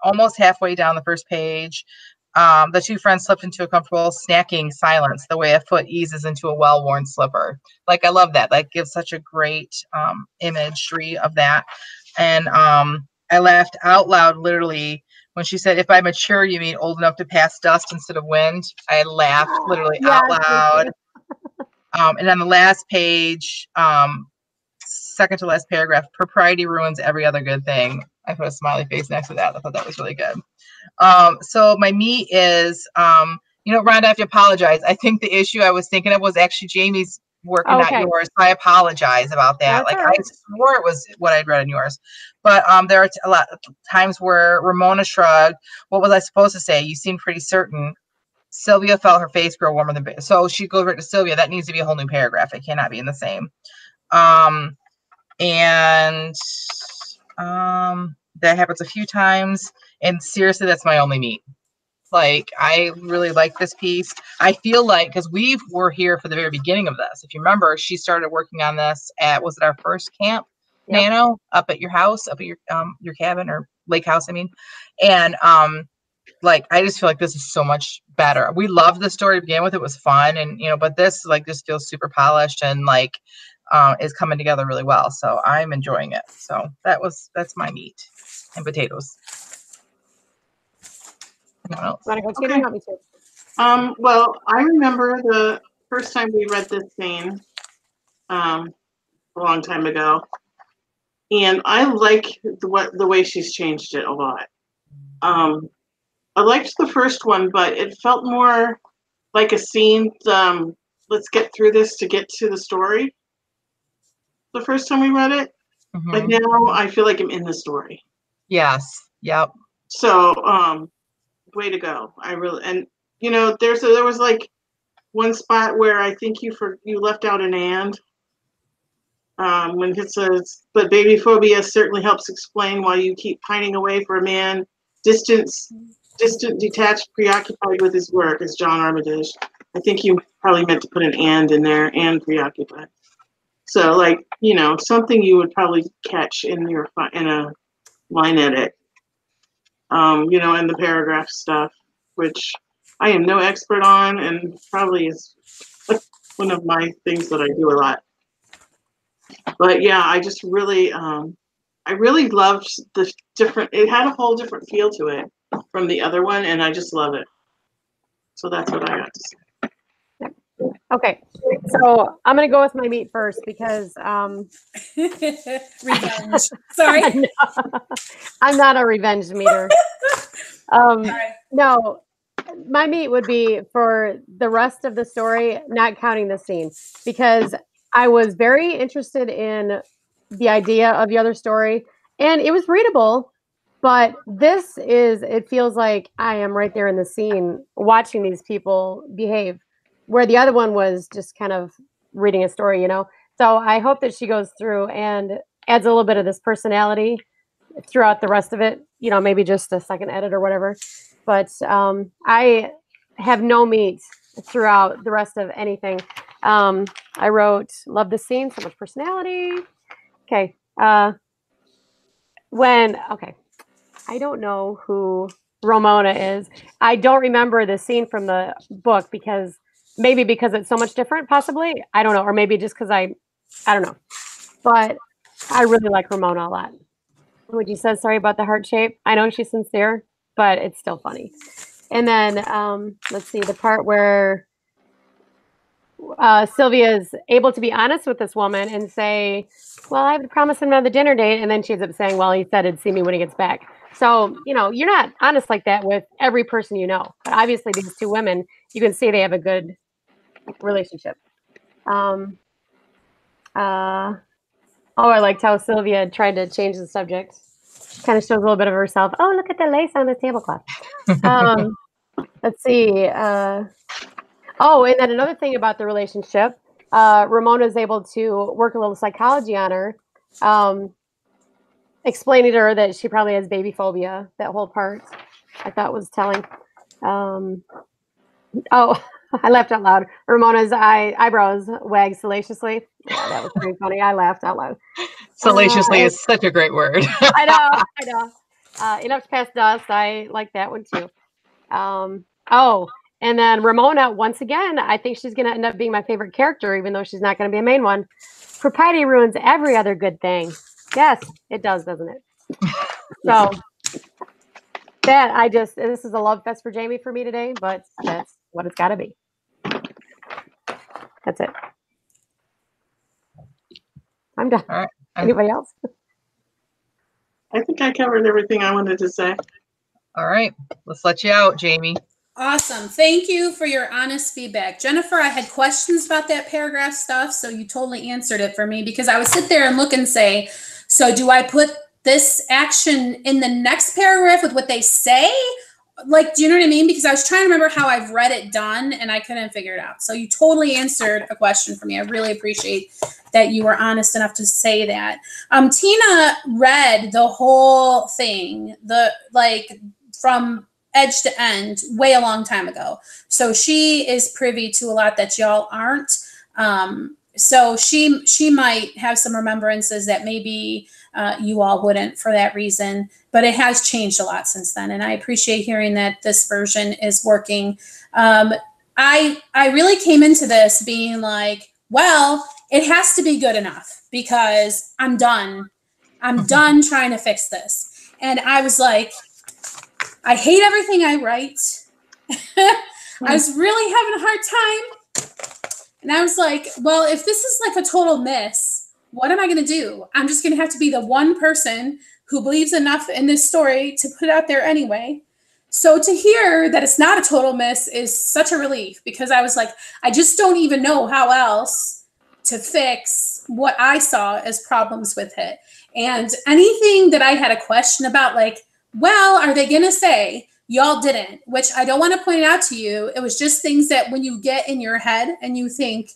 almost halfway down the first page, the two friends slipped into a comfortable snacking silence, the way a foot eases into a well-worn slipper. Like, I love that. That gives such a great imagery of that. And I laughed out loud, literally, when she said, "If by mature, you mean old enough to pass dust instead of wind." I laughed literally out loud. And on the last page, second to last paragraph, propriety ruins every other good thing. I put a smiley face next to that. I thought that was really good. So my meat is, Rhonda, I have to apologize. I think the issue I was thinking of was actually Jamie's work and not yours. So I apologize about that. That's like, right. I swore it was what I'd read in yours. But there are a lot of times where Ramona shrugged. What was I supposed to say? You seem pretty certain. Sylvia felt her face grow warmer than, so she goes right to Sylvia. That needs to be a whole new paragraph. It cannot be in the same. That happens a few times, and seriously, that's my only meat. Like, I really like this piece. I feel like, because we were here for the very beginning of this. If you remember, she started working on this at, was it our first camp, Nano, up at your house, up at your cabin or lake house, I mean. And like, I just feel like this is so much better. We loved the story to begin with. It was fun, and but this like just feels super polished and like is coming together really well. So I'm enjoying it. So that's my meat and potatoes. Want to go, Tina? Help me too. Well, I remember the first time we read this scene a long time ago, and I like the way she's changed it a lot. I liked the first one, but it felt more like a scene. Let's get through this to get to the story. The first time we read it, but now I feel like I'm in the story. Yes. Yep. So, way to go! I really, and there was like one spot where I think you left out an and. When it says, but baby phobia certainly helps explain why you keep pining away for a man, distant, detached, preoccupied with his work, as John Armitage. I think you probably meant to put an and in there, and preoccupied. So, like, something you would probably catch in a line edit, and the paragraph stuff, which I am no expert on, and probably is one of my things that I do a lot. But yeah, I just really, I really loved the different. It had a whole different feel to it from the other one, and I just love it. So that's what I got to say. Okay, so I'm going to go with my meat first because Revenge. Sorry. I'm not a revenge meter. No, my meat would be for the rest of the story, not counting the scene, because I was very interested in the idea of the other story, and it was readable, but it feels like I am right there in the scene watching these people behave, where the other one was just kind of reading a story, So I hope that she goes through and adds a little bit of this personality throughout the rest of it. Maybe just a second edit or whatever. But I have no meat throughout the rest of anything. I wrote, love the scene, so much personality. Okay. I don't know who Ramona is. I don't remember the scene from the book because it's so much different, possibly. I don't know. Or maybe just because I don't know. But I really like Ramona a lot. When she says sorry about the heart shape, I know she's sincere, but it's still funny. And then let's see, the part where Sylvia is able to be honest with this woman and say, well, I have to promise him another dinner date. And then she ends up saying, well, he said he'd see me when he gets back. So, you're not honest like that with every person you know. But obviously, these two women, you can see they have a good relationship. I liked how Sylvia tried to change the subject. Kind of shows a little bit of herself. Oh, look at the lace on the tablecloth. Let's see. And then another thing about the relationship, Ramona is able to work a little psychology on her, explaining to her that she probably has baby phobia. That whole part I thought was telling. I laughed out loud. Ramona's eyebrows wagged salaciously. Yeah, that was pretty funny. I laughed out loud. Salaciously is such a great word. I know. Enough to pass dust. I like that one too. And then Ramona, once again, I think she's going to end up being my favorite character, even though she's not going to be a main one. Propriety ruins every other good thing. Yes, it does, doesn't it? So this is a love fest for Jamie for me today, but that's what it's got to be. That's it. I'm done. All right. Anybody else? I think I covered everything I wanted to say. All right. Let's let you out, Jamie. Awesome. Thank you for your honest feedback. Jennifer, I had questions about that paragraph stuff, so you totally answered it for me because I would sit there and look and say, so do I put this action in the next paragraph with what they say? Like, do you know what I mean? Because I was trying to remember how I've read it done and I couldn't figure it out. So you totally answered a question for me. I really appreciate that you were honest enough to say that. Tina read the whole thing, from edge to end way a long time ago. So she is privy to a lot that y'all aren't. So she might have some remembrances that maybe you all wouldn't for that reason, but it has changed a lot since then. And I appreciate hearing that this version is working. I really came into this being like, well, it has to be good enough because I'm done. I'm done trying to fix this. And I was like, I hate everything I write. I was really having a hard time. And I was like, well, if this is like a total miss, what am I going to do? I'm just going to have to be the one person who believes enough in this story to put it out there anyway. So to hear that it's not a total miss is such a relief because I was like, I just don't even know how else to fix what I saw as problems with it. And anything that I had a question about, like, well, are they going to say y'all didn't, which I don't want to point it out to you. It was just things that when you get in your head and you think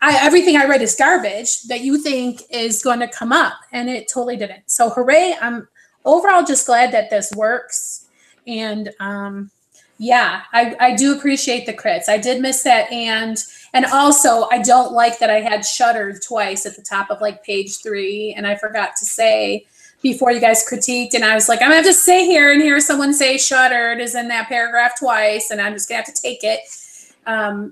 everything I read is garbage that you think is going to come up, and it totally didn't. So hooray. I'm overall just glad that this works. And yeah, I do appreciate the crits. I did miss that. And also I don't like that I had shuddered twice at the top of like page 3. And I forgot to say before you guys critiqued, and I was like, I'm gonna have to sit here and hear someone say shuddered is in that paragraph twice, and I'm just gonna have to take it.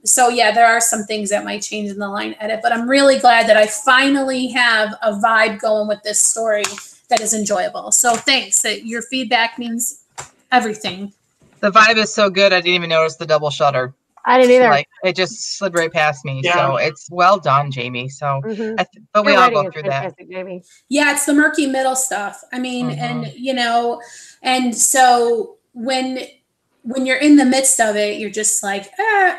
So yeah, there are some things that might change in the line edit, but I'm really glad that I finally have a vibe going with this story that is enjoyable. So thanks. Your feedback means everything. The vibe is so good, I didn't even notice the double shutter. I didn't either. Like, it just slid right past me. Yeah. So it's well done, Jamie. So, but we Your all writing go is through that. fantastic, Jamie. Yeah, it's the murky middle stuff. I mean, and you know, and so when you're in the midst of it, you're just like,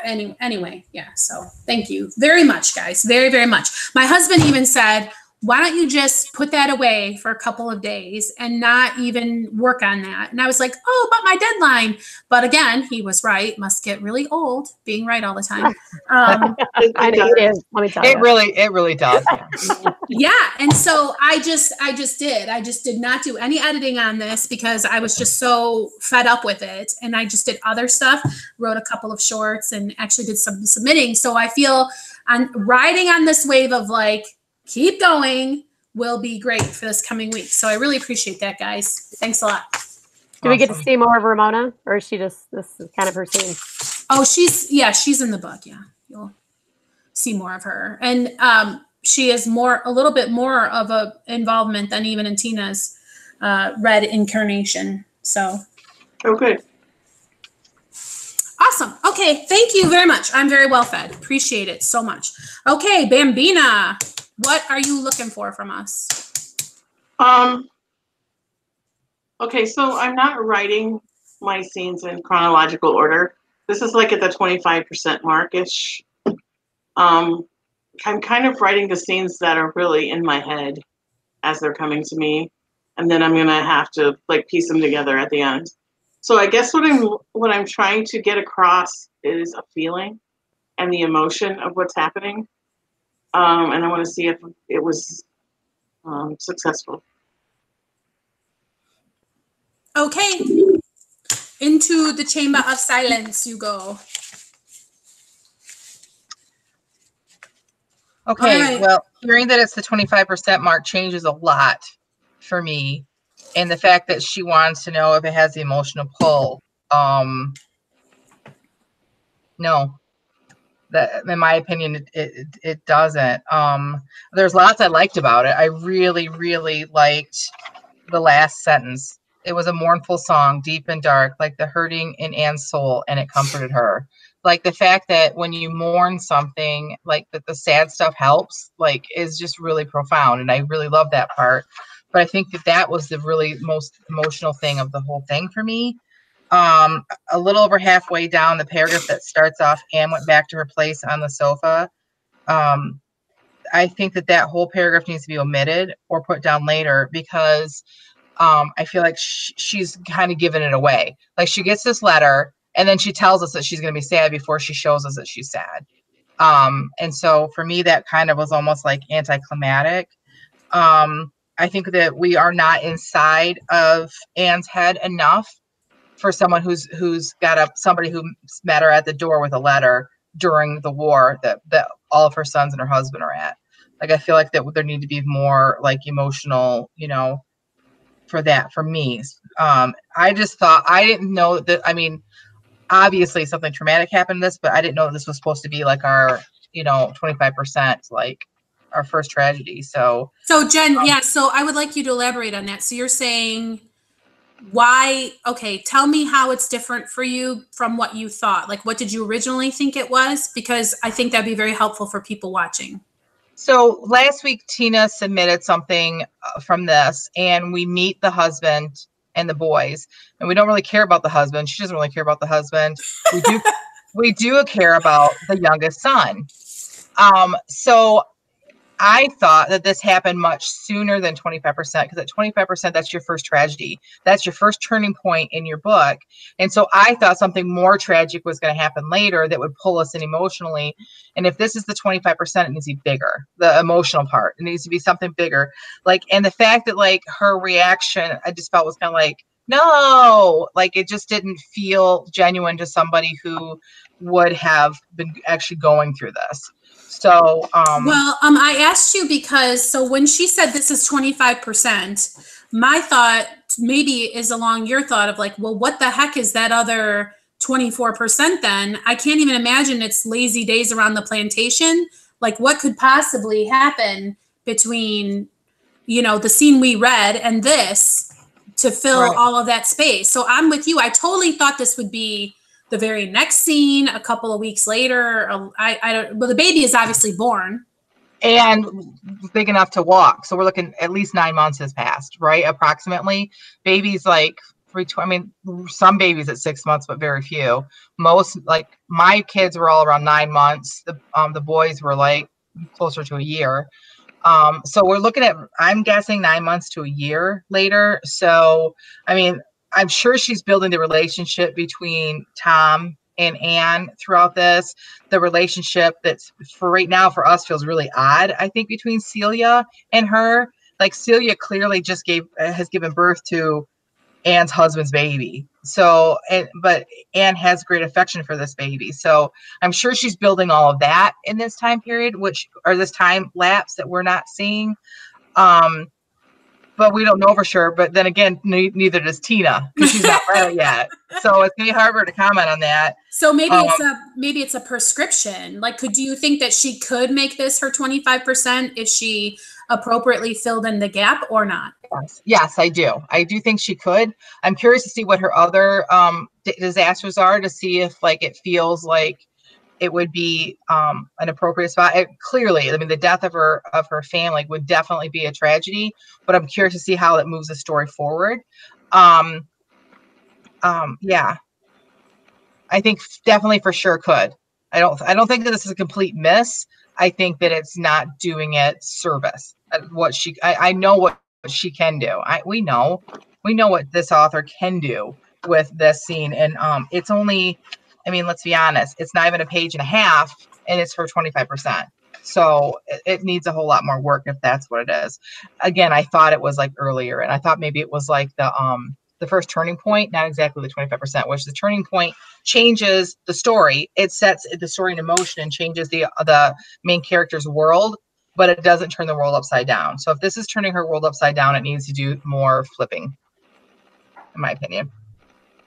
anyway, yeah. So thank you very much, guys. Very, very much. My husband even said, why don't you just put that away for a couple of days and not even work on that? And I was like, oh, but my deadline. But again, he was right. Must get really old being right all the time. I know it is. Let me tell you. It really does. Yeah. Yeah. And so I just did not do any editing on this because I was just so fed up with it. And I just did other stuff, wrote a couple of shorts and actually did some submitting. So I feel I'm riding on this wave of like, keep going will be great for this coming week. So I really appreciate that, guys. Thanks a lot. Do we get to see more of Ramona, or is she just, this is kind of her scene? Oh, she's in the book. Yeah. You'll see more of her. And she is a little bit more of a involvement than even in Tina's red incarnation. So. Okay. Awesome. Okay. Thank you very much. I'm very well fed. Appreciate it so much. Okay. Bambina, what are you looking for from us? Okay, so I'm not writing my scenes in chronological order. This is like at the 25% mark-ish. I'm kind of writing the scenes that are really in my head as they're coming to me, and then I'm gonna have to like piece them together at the end. So I guess what I'm trying to get across is a feeling and the emotion of what's happening, and I want to see if it was successful. Okay. Into the chamber of silence you go. Okay, All right. well, hearing that it's the 25% mark changes a lot for me. And the fact that she wants to know if it has the emotional pull. No. That, in my opinion, it doesn't. There's lots I liked about it. I really, really liked the last sentence. It was a mournful song, deep and dark, like the hurting in Anne's soul, and it comforted her. Like the fact that when you mourn something, like that the sad stuff helps, like is just really profound. And I really love that part. But I think that was the really most emotional thing of the whole thing for me. A little over halfway down the paragraph that starts off, Anne went back to her place on the sofa. I think that whole paragraph needs to be omitted or put down later because I feel like she's kind of given it away. Like she gets this letter and then she tells us that she's going to be sad before she shows us that she's sad. And so for me, that kind of was almost like anticlimactic. I think that we are not inside of Anne's head enough for someone who's got somebody who met her at the door with a letter during the war that all of her sons and her husband are at. Like I feel like that there need to be more like emotional, for me. I just thought, I didn't know that, I mean, obviously something traumatic happened in this, but I didn't know this was supposed to be like our, 25%, like our first tragedy. So Jen, yeah, so I would like you to elaborate on that. So you're saying why, okay, tell me how it's different for you from what you thought. Like, what did you originally think it was? Because I think that'd be very helpful for people watching. So last week, Tina submitted something from this, and we meet the husband and the boys, and we don't really care about the husband. She doesn't really care about the husband. We do care about the youngest son. So I thought that this happened much sooner than 25%, because at 25%, that's your first tragedy. That's your first turning point in your book. And so I thought something more tragic was going to happen later that would pull us in emotionally. And if this is the 25%, it needs to be bigger. The emotional part, it needs to be something bigger. Like, and the fact that like her reaction, I just felt was kind of like, no, like it just didn't feel genuine to somebody who would have been actually going through this. So, I asked you because, so when she said this is 25%, my thought maybe is along your thought of like, well, what the heck is that other 24% then? I can't even imagine it's lazy days around the plantation. Like what could possibly happen between, the scene we read and this to fill all of that space. So I'm with you. I totally thought this would be the very next scene, a couple of weeks later. The baby is obviously born. And big enough to walk. So we're looking at least 9 months has passed, right? Approximately. Babies like some babies at 6 months, but very few. Most, like my kids were all around 9 months. The boys were like closer to a year. So we're looking at, I'm guessing 9 months to a year later. So, I mean, I'm sure she's building the relationship between Tom and Anne throughout this. The relationship that's for right now for us feels really odd, I think, between Celia and her. Like Celia clearly just has given birth to Anne's husband's baby. So, but Anne has great affection for this baby. So I'm sure she's building all of that in this time period, this time lapse that we're not seeing. But we don't know for sure. But then again, neither does Tina because she's not read it yet. So it's gonna be hard for her to comment on that. So maybe it's a prescription. Like, do you think that she could make this her 25% if she appropriately filled in the gap or not? Yes, I do. I do think she could. I'm curious to see what her other disasters are, to see if like it feels like it would be an appropriate spot. Clearly, I mean, the death of her family would definitely be a tragedy, but I'm curious to see how it moves the story forward. Yeah, I think definitely for sure could. I don't think that this is a complete miss. I think that it's not doing it service. I know what she can do. We know what this author can do with this scene, and it's only, I mean, let's be honest, it's not even a page and a half, and it's for 25%. So it needs a whole lot more work if that's what it is. Again, I thought it was like earlier, and I thought maybe it was like the first turning point, not exactly the 25%, which the turning point changes the story. It sets the story in motion and changes the main character's world, but it doesn't turn the world upside down. So if this is turning her world upside down, it needs to do more flipping, in my opinion.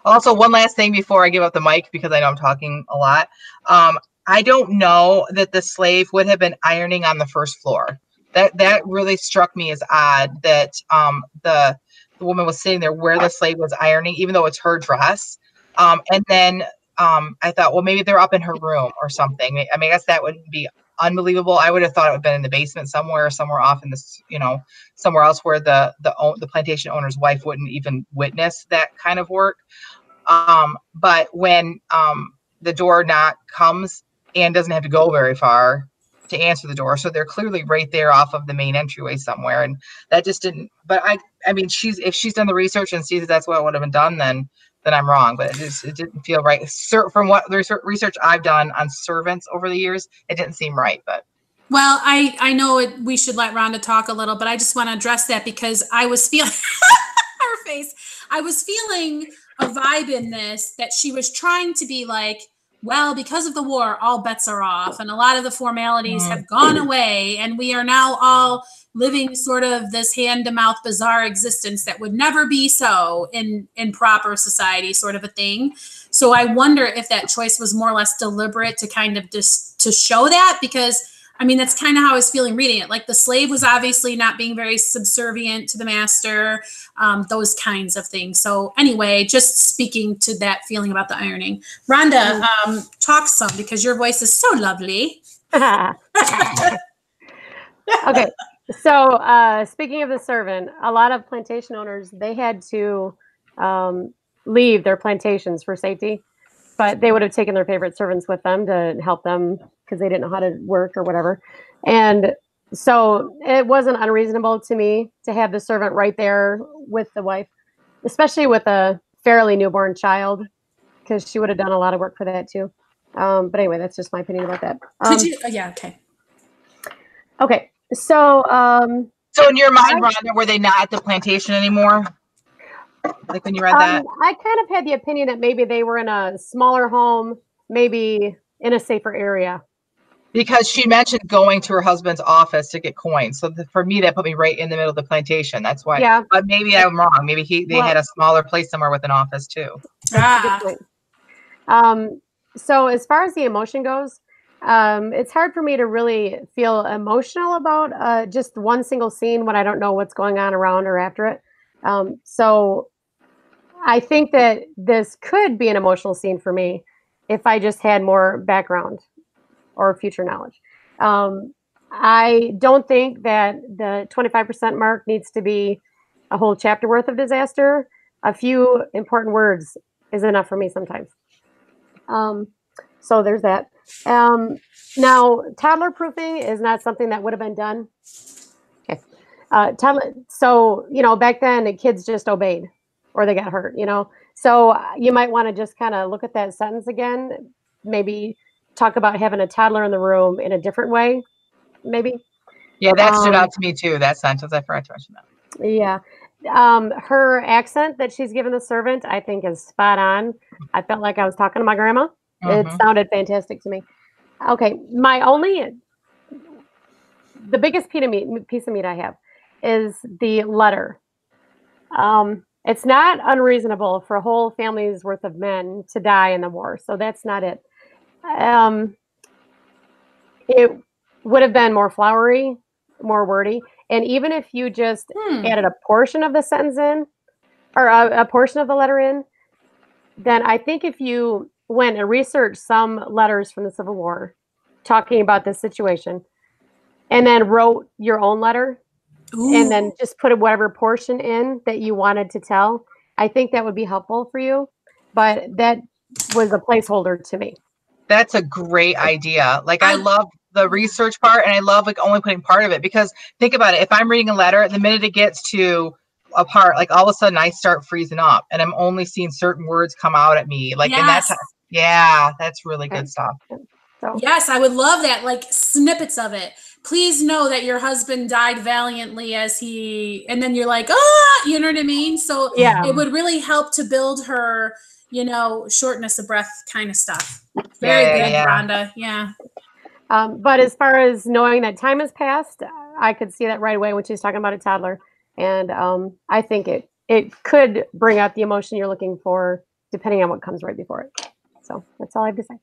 Also, one last thing before I give up the mic, because I know I'm talking a lot. I don't know that the slave would have been ironing on the first floor. That really struck me as odd that the woman was sitting there where the slave was ironing, even though it's her dress. And then I thought, well, maybe they're up in her room or something. I mean, I guess that would be unbelievable. I would have thought it would have been in the basement somewhere off in this, somewhere else where the plantation owner's wife wouldn't even witness that kind of work. But when the door knock comes, Anne doesn't have to go very far to answer the door, so they're clearly right there off of the main entryway somewhere, and that just didn't. But I mean, if she's done the research and sees that that's what would have been done, then I'm wrong. But it didn't feel right. From what the research I've done on servants over the years, it didn't seem right. But well, I know we should let Rhonda talk a little, but I just want to address that because I was feeling her face. I was feeling a vibe in this that she was trying to be like, well, because of the war, all bets are off and a lot of the formalities have gone away and we are now all living sort of this hand-to-mouth bizarre existence that would never be so in proper society, sort of a thing. So I wonder if that choice was more or less deliberate to kind of just to show that, because I mean, that's kind of how I was feeling reading it. Like the slave was obviously not being very subservient to the master, those kinds of things. So anyway, just speaking to that feeling about the ironing. Rhonda, talk some because your voice is so lovely. Okay. So speaking of the servant, a lot of plantation owners, they had to leave their plantations for safety, but they would have taken their favorite servants with them to help them because they didn't know how to work or whatever. And so it wasn't unreasonable to me to have the servant right there with the wife, especially with a fairly newborn child, because she would have done a lot of work for that too. But anyway, that's just my opinion about that. Could you? Yeah. Okay. Okay. So, so in your mind, Rhonda, were they not at the plantation anymore? Like when you read that? I kind of had the opinion that maybe they were in a smaller home, maybe in a safer area. Because she mentioned going to her husband's office to get coins. So for me, that put me right in the middle of the plantation. That's why. Yeah. But maybe I'm wrong. Maybe they had a smaller place somewhere with an office too. That's a good point. So as far as the emotion goes, it's hard for me to really feel emotional about just one single scene when I don't know what's going on around or after it. So I think that this could be an emotional scene for me if I just had more background or future knowledge. I don't think that the 25% mark needs to be a whole chapter worth of disaster. A few important words is enough for me sometimes. So there's that. Now, toddler proofing is not something that would have been done So, back then the kids just obeyed or they got hurt, So you might want to just kind of look at that sentence again, maybe talk about having a toddler in the room in a different way, maybe. Yeah, that stood out to me too, that sentence. I forgot to mention that. Yeah. Her accent that she's given the servant, I think, is spot on. I felt like I was talking to my grandma. It sounded fantastic to me. Okay, the biggest piece of meat I have is the letter. It's not unreasonable for a whole family's worth of men to die in the war, so that's not it. It would have been more flowery, more wordy, and even if you just added a portion of the sentence in, or a portion of the letter in, then I think if you went and researched some letters from the Civil War talking about this situation, and then wrote your own letter, and then just put whatever portion in that you wanted to tell, I think that would be helpful for you. But that was a placeholder to me. That's a great idea. Like, I love the research part, and I love like only putting part of it, because think about it. If I'm reading a letter, the minute it gets to a part, like all of a sudden I start freezing up and I'm only seeing certain words come out at me. Like, and that's really good stuff. So. Yes, I would love that. Like snippets of it. Please know that your husband died valiantly and then you're like, you know what I mean? So it would really help to build her, shortness of breath kind of stuff. Very good, Rhonda. Yeah. But as far as knowing that time has passed, I could see that right away when she's talking about a toddler. And I think it could bring out the emotion you're looking for, depending on what comes right before it. So that's all I have to say.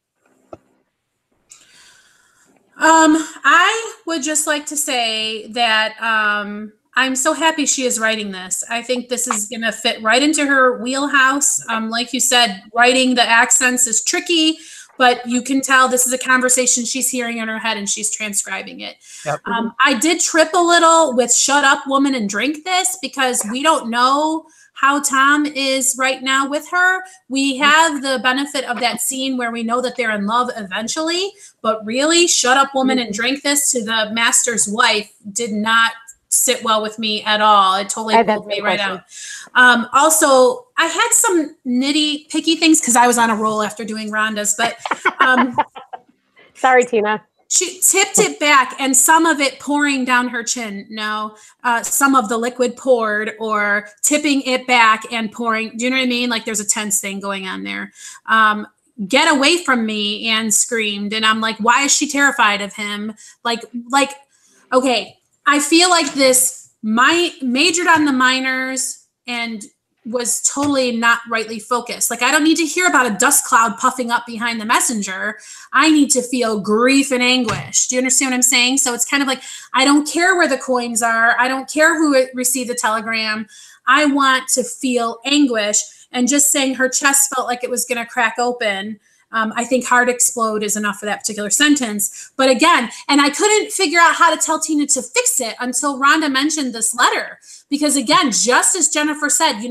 I would just like to say that I'm so happy she is writing this. I think this is going to fit right into her wheelhouse. Like you said, writing the accents is tricky, but you can tell this is a conversation she's hearing in her head and she's transcribing it. Yep. I did trip a little with "shut up, woman, and drink this," because we don't know how Tom is right now with her. We have the benefit of that scene where we know that they're in love eventually, but really, "shut up, woman, and drink this" to the master's wife did not sit well with me at all. It totally pulled me right out. Also, I had some nitty picky things because I was on a roll after doing Rhonda's, but sorry, Tina. She tipped it back and some of it pouring down her chin. No, some of the liquid poured, or tipping it back and pouring. Do you know what I mean? Like there's a tense thing going on there. "Get away from me," Anne screamed. And I'm like, why is she terrified of him? Like, okay, I feel like this majored on the minors and was totally not rightly focused. Like, I don't need to hear about a dust cloud puffing up behind the messenger. I need to feel grief and anguish. Do you understand what I'm saying? So it's kind of like, I don't care where the coins are. I don't care who received the telegram. I want to feel anguish. And just saying her chest felt like it was going to crack open. I think "heart explode" is enough for that particular sentence. But again, and I couldn't figure out how to tell Tina to fix it until Rhonda mentioned this letter. Because again, just as Jennifer said,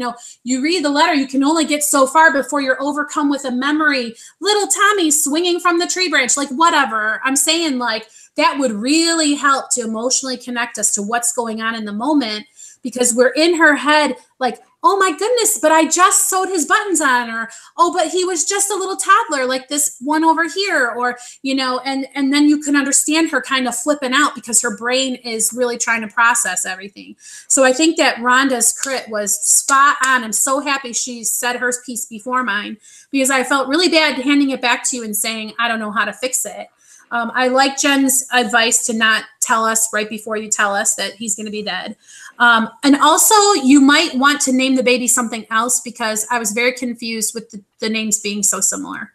you read the letter, you can only get so far before you're overcome with a memory. Little Tommy swinging from the tree branch, like whatever. I'm saying like that would really help to emotionally connect us to what's going on in the moment, because we're in her head like, oh my goodness, but I just sewed his buttons on, or, oh, but he was just a little toddler like this one over here, or, and then you can understand her kind of flipping out because her brain is really trying to process everything. So I think that Rhonda's crit was spot on. I'm so happy she said her piece before mine, because I felt really bad handing it back to you and saying, I don't know how to fix it. I like Jen's advice to not tell us right before you tell us that he's going to be dead. And also, you might want to name the baby something else, because I was very confused with the names being so similar.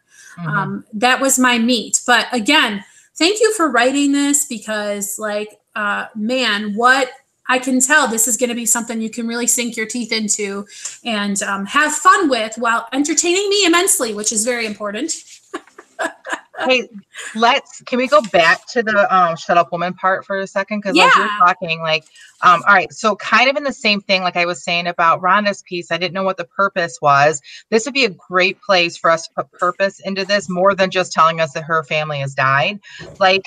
That was my meat. But again, thank you for writing this, because man, what I can tell, this is going to be something you can really sink your teeth into and have fun with while entertaining me immensely, which is very important. Hey, can we go back to the "shut up, woman" part for a second? Because as you're talking, all right, so kind of in the same thing, like I was saying about Rhonda's piece, I didn't know what the purpose was. This would be a great place for us to put purpose into this, more than just telling us that her family has died. Like,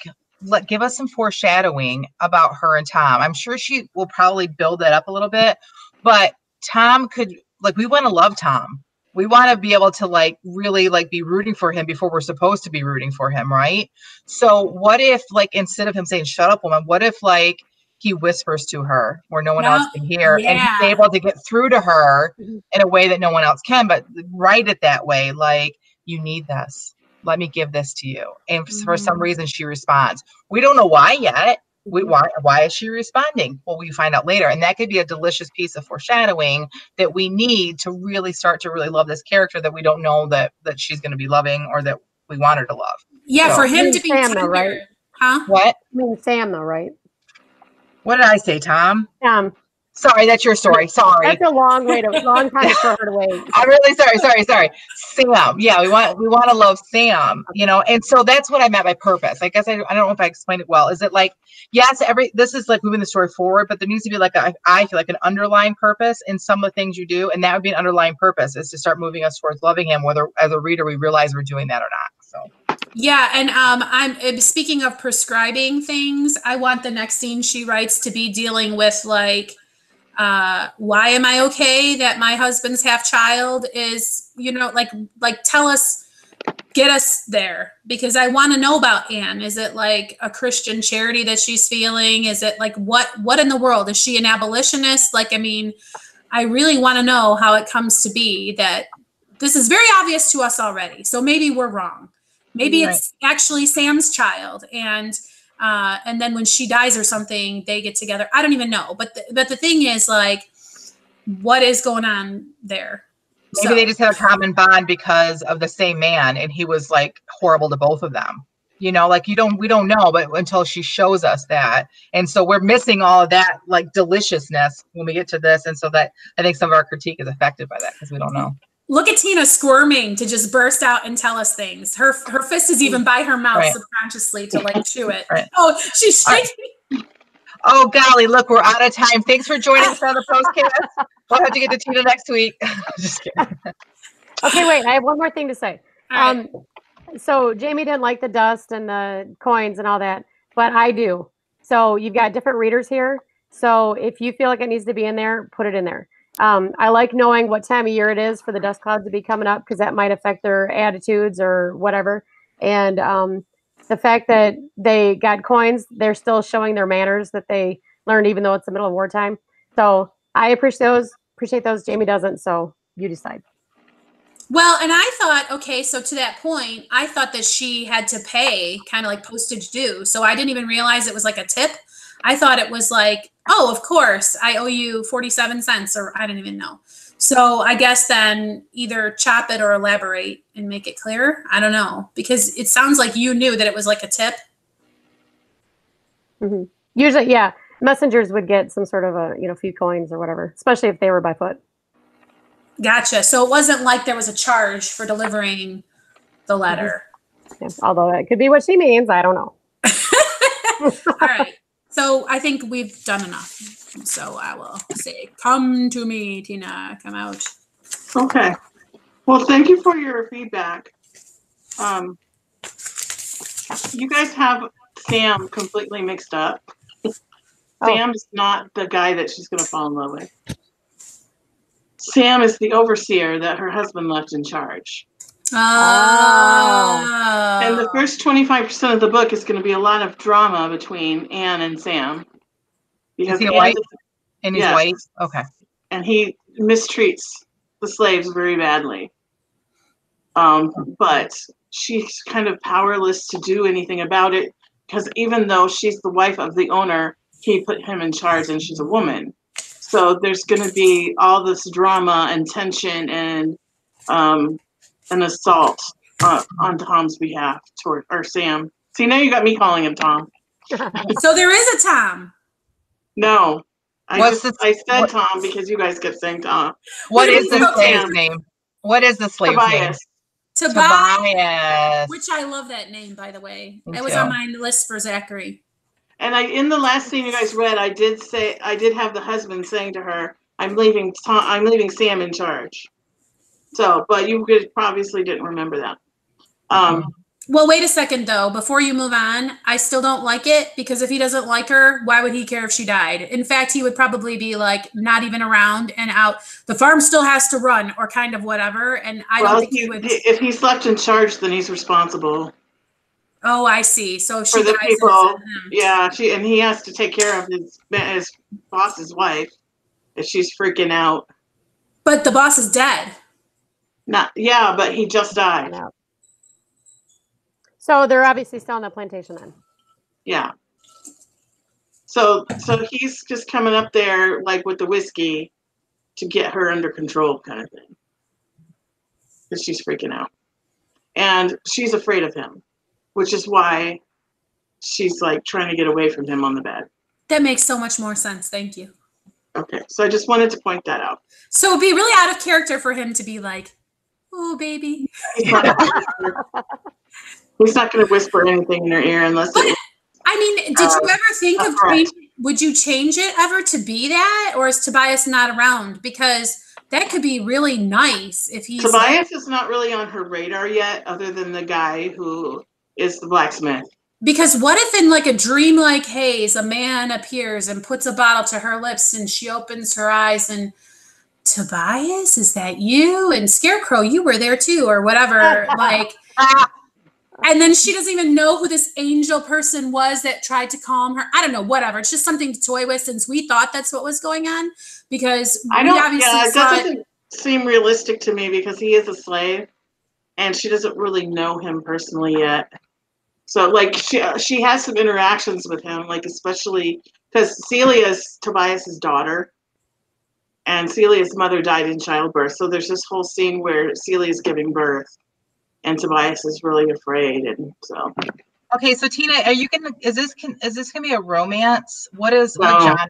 give us some foreshadowing about her and Tom. I'm sure she will probably build that up a little bit, but Tom could, like, we want to love Tom. We want to be able to like really like be rooting for him before we're supposed to be rooting for him, right? So what if, like, instead of him saying "shut up, woman," what if like he whispers to her where no one else can hear, and he's able to get through to her in a way that no one else can, but write it that way, like, you need this. Let me give this to you. And for some reason she responds. We don't know why yet. Why is she responding? Well, we find out later. And that could be a delicious piece of foreshadowing that we need to really start to really love this character that we don't know that she's going to be loving or that we want her to love. Yeah, so, for him to be Sam, tender. though, right? Huh? What? I mean Sam, though, right? What did I say, Tom? Sorry, that's your story. Sorry. That's a long time for her to wait. I'm really sorry. Sam. Yeah, we want to love Sam, you know, and so that's what I meant by purpose. I guess I don't know if I explained it well. Is it like, yes, this is like moving the story forward, but there needs to be like I feel like an underlying purpose in some of the things you do, and that would be an underlying purpose is to start moving us towards loving him, whether as a reader we realize we're doing that or not. So. Yeah, and I'm speaking of prescribing things. I want the next scene she writes to be dealing with like, why am I okay that my husband's half child is, you know, like tell us, get us there, because I want to know about Anne. Is it like a Christian charity that she's feeling? Is it like what in the world? Is she an abolitionist? Like, I mean, I really want to know how it comes to be that this is very obvious to us already. So maybe we're wrong. Maybe it's actually Sam's child, and then when she dies or something, they get together. I don't even know. But the thing is, like, what is going on there? Maybe they just have a common bond because of the same man, and he was like horrible to both of them. You know, like we don't know, but until she shows us that, and so we're missing all of that like deliciousness when we get to this, and so that I think some of our critique is affected by that because we don't know. Look at Tina squirming to just burst out and tell us things. Her fist is even by her mouth subconsciously to like chew it. Oh, she's shaking. Oh, golly, look, we're out of time. Thanks for joining us on the Postcast. We'll have to get to Tina next week. Just kidding. Okay, wait, I have one more thing to say. Right. So Jamie didn't like the dust and the coins and all that, but I do. So you've got different readers here. So if you feel like it needs to be in there, put it in there. I like knowing what time of year it is for the dust clouds to be coming up because that might affect their attitudes or whatever. And the fact that they got coins, they're still showing their manners that they learned even though it's the middle of wartime. So I appreciate those. Jamie doesn't, so you decide. Well, and I thought, okay, so to that point, I thought that she had to pay kind of like postage due. So I didn't even realize it was like a tip. I thought it was like, oh, of course, I owe you 47 cents, or I didn't even know. So I guess then either chop it or elaborate and make it clear. I don't know, because it sounds like you knew that it was like a tip. Mm-hmm. Usually, yeah, messengers would get some sort of a few coins or whatever, especially if they were by foot. Gotcha. So it wasn't like there was a charge for delivering the letter. Mm-hmm. Yeah, although that could be what she means. I don't know. All right. So I think we've done enough. So I will say, come to me, Tina. Come out. Okay. Well, thank you for your feedback. You guys have Sam completely mixed up. Sam's not the guy that she's going to fall in love with. Sam is the overseer that her husband left in charge. Oh. And the first 25% of the book is going to be a lot of drama between Anne and Sam. Because he's white? And he's white? Okay. And he mistreats the slaves very badly. But she's kind of powerless to do anything about it because even though she's the wife of the owner, he put him in charge and she's a woman. So there's going to be all this drama and tension and an assault on Tom's behalf toward Sam. See, now you got me calling him Tom. So there is a Tom. No, I said Tom because you guys kept saying Tom. What is the slave's name? What is the slave's name? Tobias. Which I love that name, by the way. It was on my list for Zachary. And in the last scene you guys read, I did have the husband saying to her, I'm leaving Sam in charge. So, but you obviously didn't remember that. Well, wait a second though. Before you move on, I still don't like it because if he doesn't like her, why would he care if she died? In fact, he would probably be like not even around and out. The farm still has to run or kind of whatever. And I don't think he would. If he's left in charge, then he's responsible Oh, I see. So if for she the dies, people. it's on him. Yeah, and he has to take care of his boss's wife if she's freaking out. But the boss is dead. But he just died. No. So they're obviously still on the plantation then. Yeah. So he's just coming up there like with the whiskey to get her under control, kind of thing, because she's freaking out, and she's afraid of him, which is why she's like trying to get away from him on the bed. That makes so much more sense. Thank you. Okay, so I just wanted to point that out. So it'd be really out of character for him to be like, "Oh, baby." He's not going to whisper anything in her ear unless it. I mean, did you ever think of would you change it ever to be that, or is Tobias not around? Because that could be really nice if he's. Tobias is not really on her radar yet, other than the guy who is the blacksmith. Because what if in like a dreamlike haze, a man appears and puts a bottle to her lips and she opens her eyes and Tobias, is that you? And Scarecrow, you were there too, or whatever. Like, and then she doesn't even know who this angel person was that tried to calm her. I don't know, whatever. It's just something to toy with since we thought that's what was going on. Because it doesn't seem realistic to me because he is a slave and she doesn't really know him personally yet. So like she has some interactions with him, like especially because Celia is Tobias's daughter and Celia's mother died in childbirth. So there's this whole scene where Celia is giving birth and Tobias is really afraid. And so. Okay. So Tina, is this going to be a romance? What genre?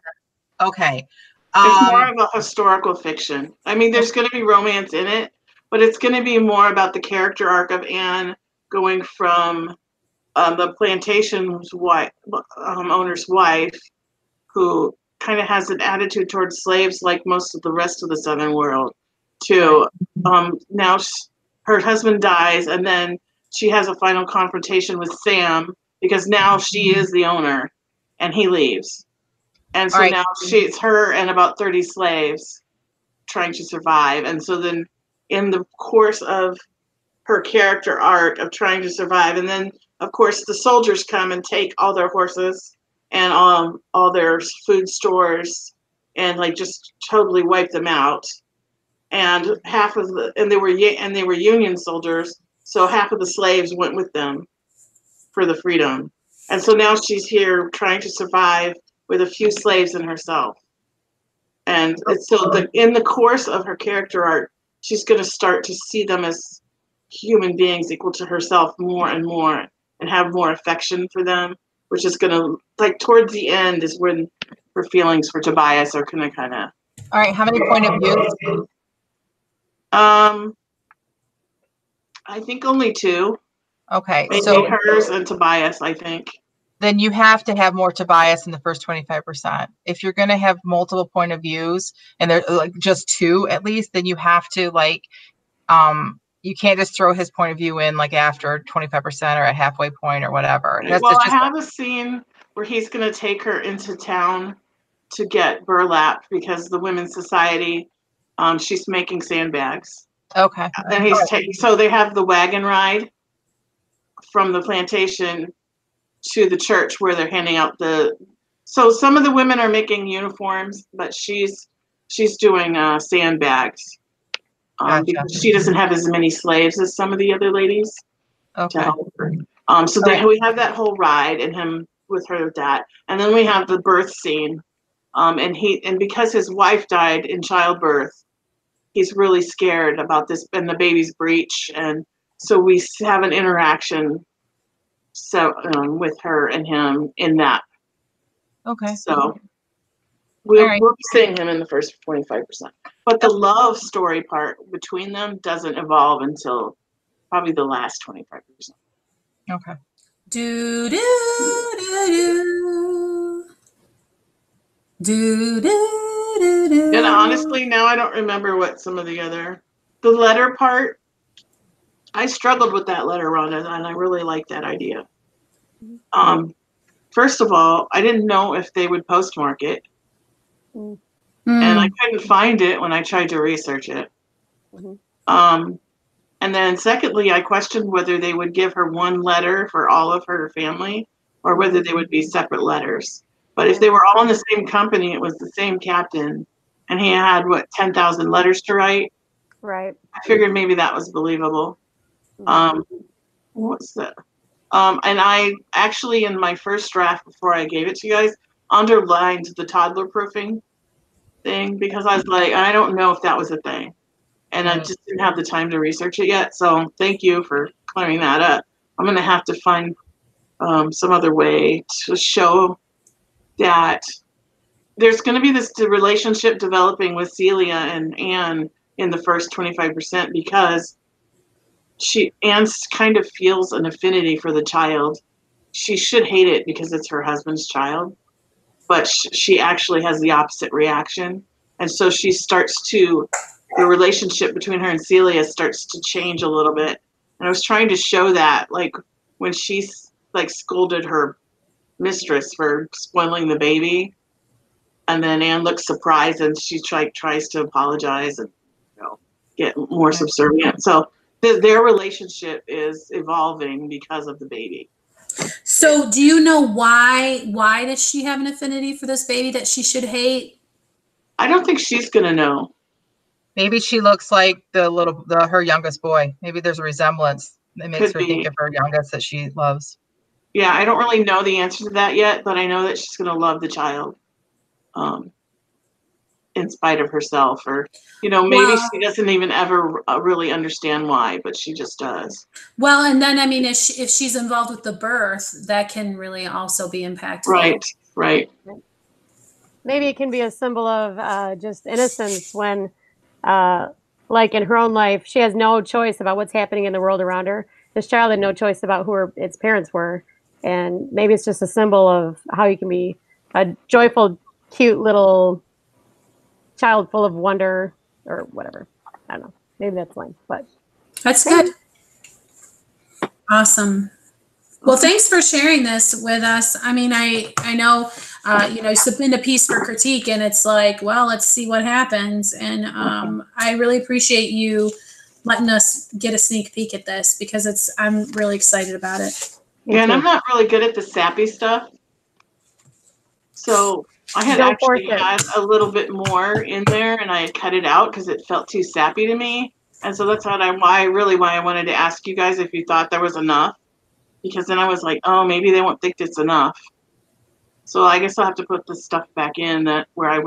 Okay. It's more of a historical fiction. I mean, there's going to be romance in it, but it's going to be more about the character arc of Anne going from the plantation's owner's wife, who kind of has an attitude towards slaves like most of the rest of the Southern world, to now her husband dies, and then she has a final confrontation with Sam because now she is the owner, and he leaves. And so now it's her and about 30 slaves trying to survive. And so then in the course of her character arc of trying to survive, and then of course the soldiers come and take all their horses and all their food stores and like just totally wipe them out. And they were Union soldiers, so half of the slaves went with them for the freedom. And so now she's here trying to survive with a few slaves and herself. And so in the course of her character arc, she's going to start to see them as human beings equal to herself more and more and have more affection for them, which is going to, like, towards the end is when her feelings for Tobias are going to kind of. All right. How many point of views? I think only 2. Okay. Maybe so hers and Tobias, I think. Then you have to have more Tobias in the first 25%. If you're going to have multiple point of views and they're like just 2 at least, then you have to you can't just throw his point of view in like after 25% or a halfway point or whatever. I have a scene where he's going to take her into town to get burlap because the Women's Society, she's making sandbags. Okay. And so they have the wagon ride from the plantation to the church where they're handing out so some of the women are making uniforms, but she's doing sandbags because she doesn't have as many slaves as some of the other ladies to help her. We have that whole ride and him with her with that, and then we have the birth scene, and because his wife died in childbirth, he's really scared about this and the baby's breech, and so we have an interaction. So with her and him in that. Okay. So we'll be seeing him in the first 25%. But the love story part between them doesn't evolve until probably the last 25%. Okay. Do do do do do do do. And honestly, now I don't remember what some of the letter part. I struggled with that letter, Rhonda, and I really like that idea. First of all, I didn't know if they would postmark it, and I couldn't find it when I tried to research it. And then secondly, I questioned whether they would give her one letter for all of her family or whether they would be separate letters. But if they were all in the same company, it was the same captain, and he had, 10,000 letters to write? Right. I figured maybe that was believable. What's that? And I actually, in my first draft, before I gave it to you guys, underlined the toddler proofing thing because I was like, I don't know if that was a thing. And I just didn't have the time to research it yet. So thank you for clearing that up. I'm going to have to find some other way to show that there's going to be this relationship developing with Celia and Anne in the first 25% because Anne kind of feels an affinity for the child. She should hate it because it's her husband's child, but she actually has the opposite reaction. And so the relationship between her and Celia starts to change a little bit. And I was trying to show that, like, when she, like, scolded her mistress for spoiling the baby, and then Anne looks surprised and she tries to apologize and, get more subservient. So their relationship is evolving because of the baby. So do you know why does she have an affinity for this baby that she should hate? I don't think she's going to know. Maybe she looks like her youngest boy. Maybe there's a resemblance that makes her think of her youngest that she loves. Yeah, I don't really know the answer to that yet, but I know that she's going to love the child, in spite of herself, or maybe she doesn't even ever really understand why, but she just does. Well, and then I mean, if she's involved with the birth, that can really also be impactful. Right. Maybe it can be a symbol of just innocence when. Like in her own life, she has no choice about what's happening in the world around her. This child had no choice about who its parents were. And maybe it's just a symbol of how you can be a joyful, cute little child full of wonder or whatever. I don't know. Maybe that's lame, but. That's good. Awesome. Well, thanks for sharing this with us. I mean, I know, you submit a piece for critique and it's like, well, let's see what happens. And I really appreciate you letting us get a sneak peek at this because I'm really excited about it. Yeah, and I'm not really good at the sappy stuff. So I had actually had a little bit more in there and I had cut it out because it felt too sappy to me. And so that's why I wanted to ask you guys if you thought there was enough. Because then I was like, oh, maybe they won't think it's enough. So I guess I'll have to put this stuff back in where I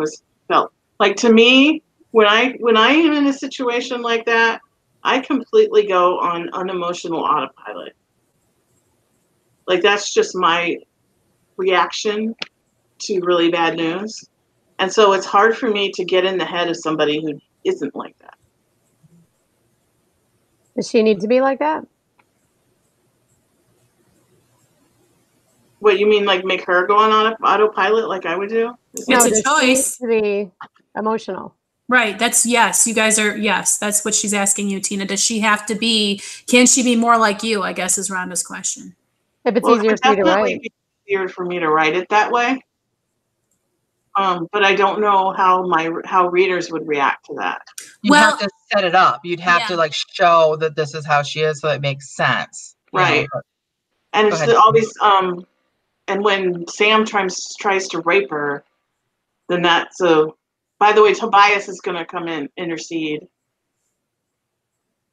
felt like, to me, when I am in a situation like that, I completely go on unemotional autopilot. Like that's just my reaction to really bad news. And so it's hard for me to get in the head of somebody who isn't like that. Does she need to be like that? What, you mean like make her go on autopilot like I would do? It's a choice. To be emotional. Right. Yes. You guys are, yes. That's what she's asking you, Tina. Can she be more like you, I guess is Rhonda's question. If it's easier for you to write. It's easier for me to write it that way. But I don't know how readers would react to that. You'd have to set it up. You'd have to like show that this is how she is so it makes sense. Right. And it's all these and when Sam tries to rape her, then by the way, Tobias is going to come in, intercede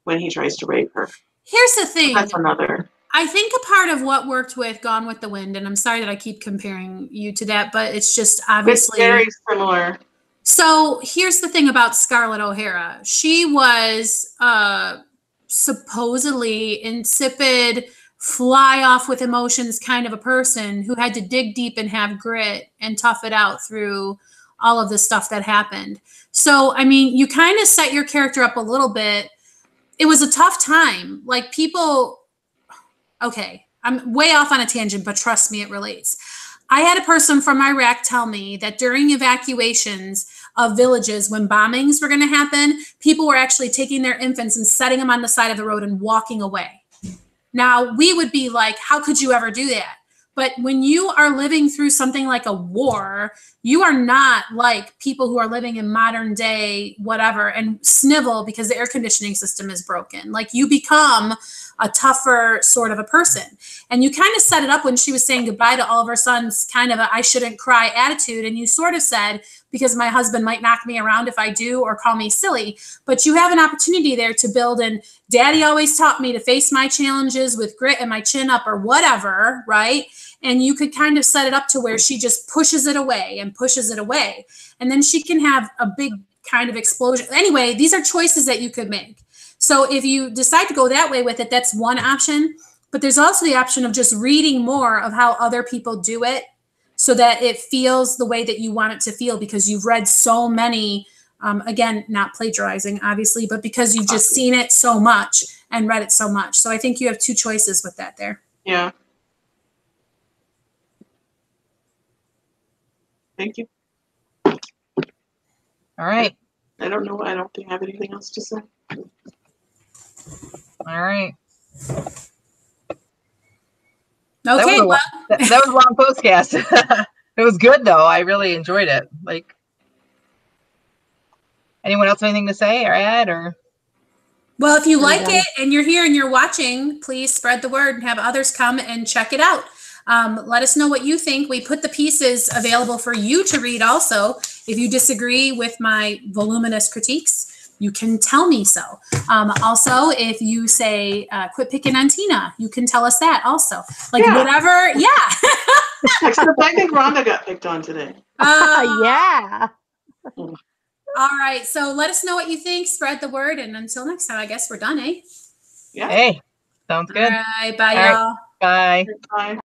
when he tries to rape her. Here's the thing. So that's another. I think a part of what worked with Gone with the Wind, and I'm sorry that I keep comparing you to that, but it's just obviously. It's very similar. So here's the thing about Scarlett O'Hara. She was supposedly insipid, fly off with emotions kind of a person who had to dig deep and have grit and tough it out through all of the stuff that happened. So, I mean, you kind of set your character up a little bit. It was a tough time. Like people, okay, I'm way off on a tangent, but trust me, it relates. I had a person from Iraq tell me that during evacuations, of villages when bombings were going to happen. People were actually taking their infants and setting them on the side of the road and walking away. Now, we would be like, how could you ever do that? But when you are living through something like a war, you are not like people who are living in modern day whatever and snivel because the air conditioning system is broken. Like, you become a tougher sort of a person. And you kind of set it up when she was saying goodbye to all of her sons, kind of a I shouldn't cry attitude. And you sort of said, because my husband might knock me around if I do or call me silly. But you have an opportunity there to build in. Daddy always taught me to face my challenges with grit and my chin up or whatever, right? And you could kind of set it up to where she just pushes it away and pushes it away. And then she can have a big kind of explosion. Anyway, these are choices that you could make. So if you decide to go that way with it, that's one option. But there's also the option of just reading more of how other people do it so that it feels the way that you want it to feel, because you've read so many, again, not plagiarizing, obviously, but because you've just seen it so much and read it so much. So I think you have two choices with that there. Yeah. Thank you. All right. I don't know. I don't think I have anything else to say. All right. Okay. That was a long postcast. It was good though. I really enjoyed it. Like, anyone else have anything to say or add or? Well, if you like it and you're here and you're watching, please spread the word and have others come and check it out. Let us know what you think. We put the pieces available for you to read also. If you disagree with my voluminous critiques, you can tell me so. Also, if you say, quit picking on Tina, you can tell us that also. Like, whatever, yeah. Except I think Rhonda got picked on today. Yeah. All right, so let us know what you think. Spread the word, and until next time, I guess we're done, eh? Yeah. Hey, sounds good. All right, bye, All right. y'all. Bye. Bye.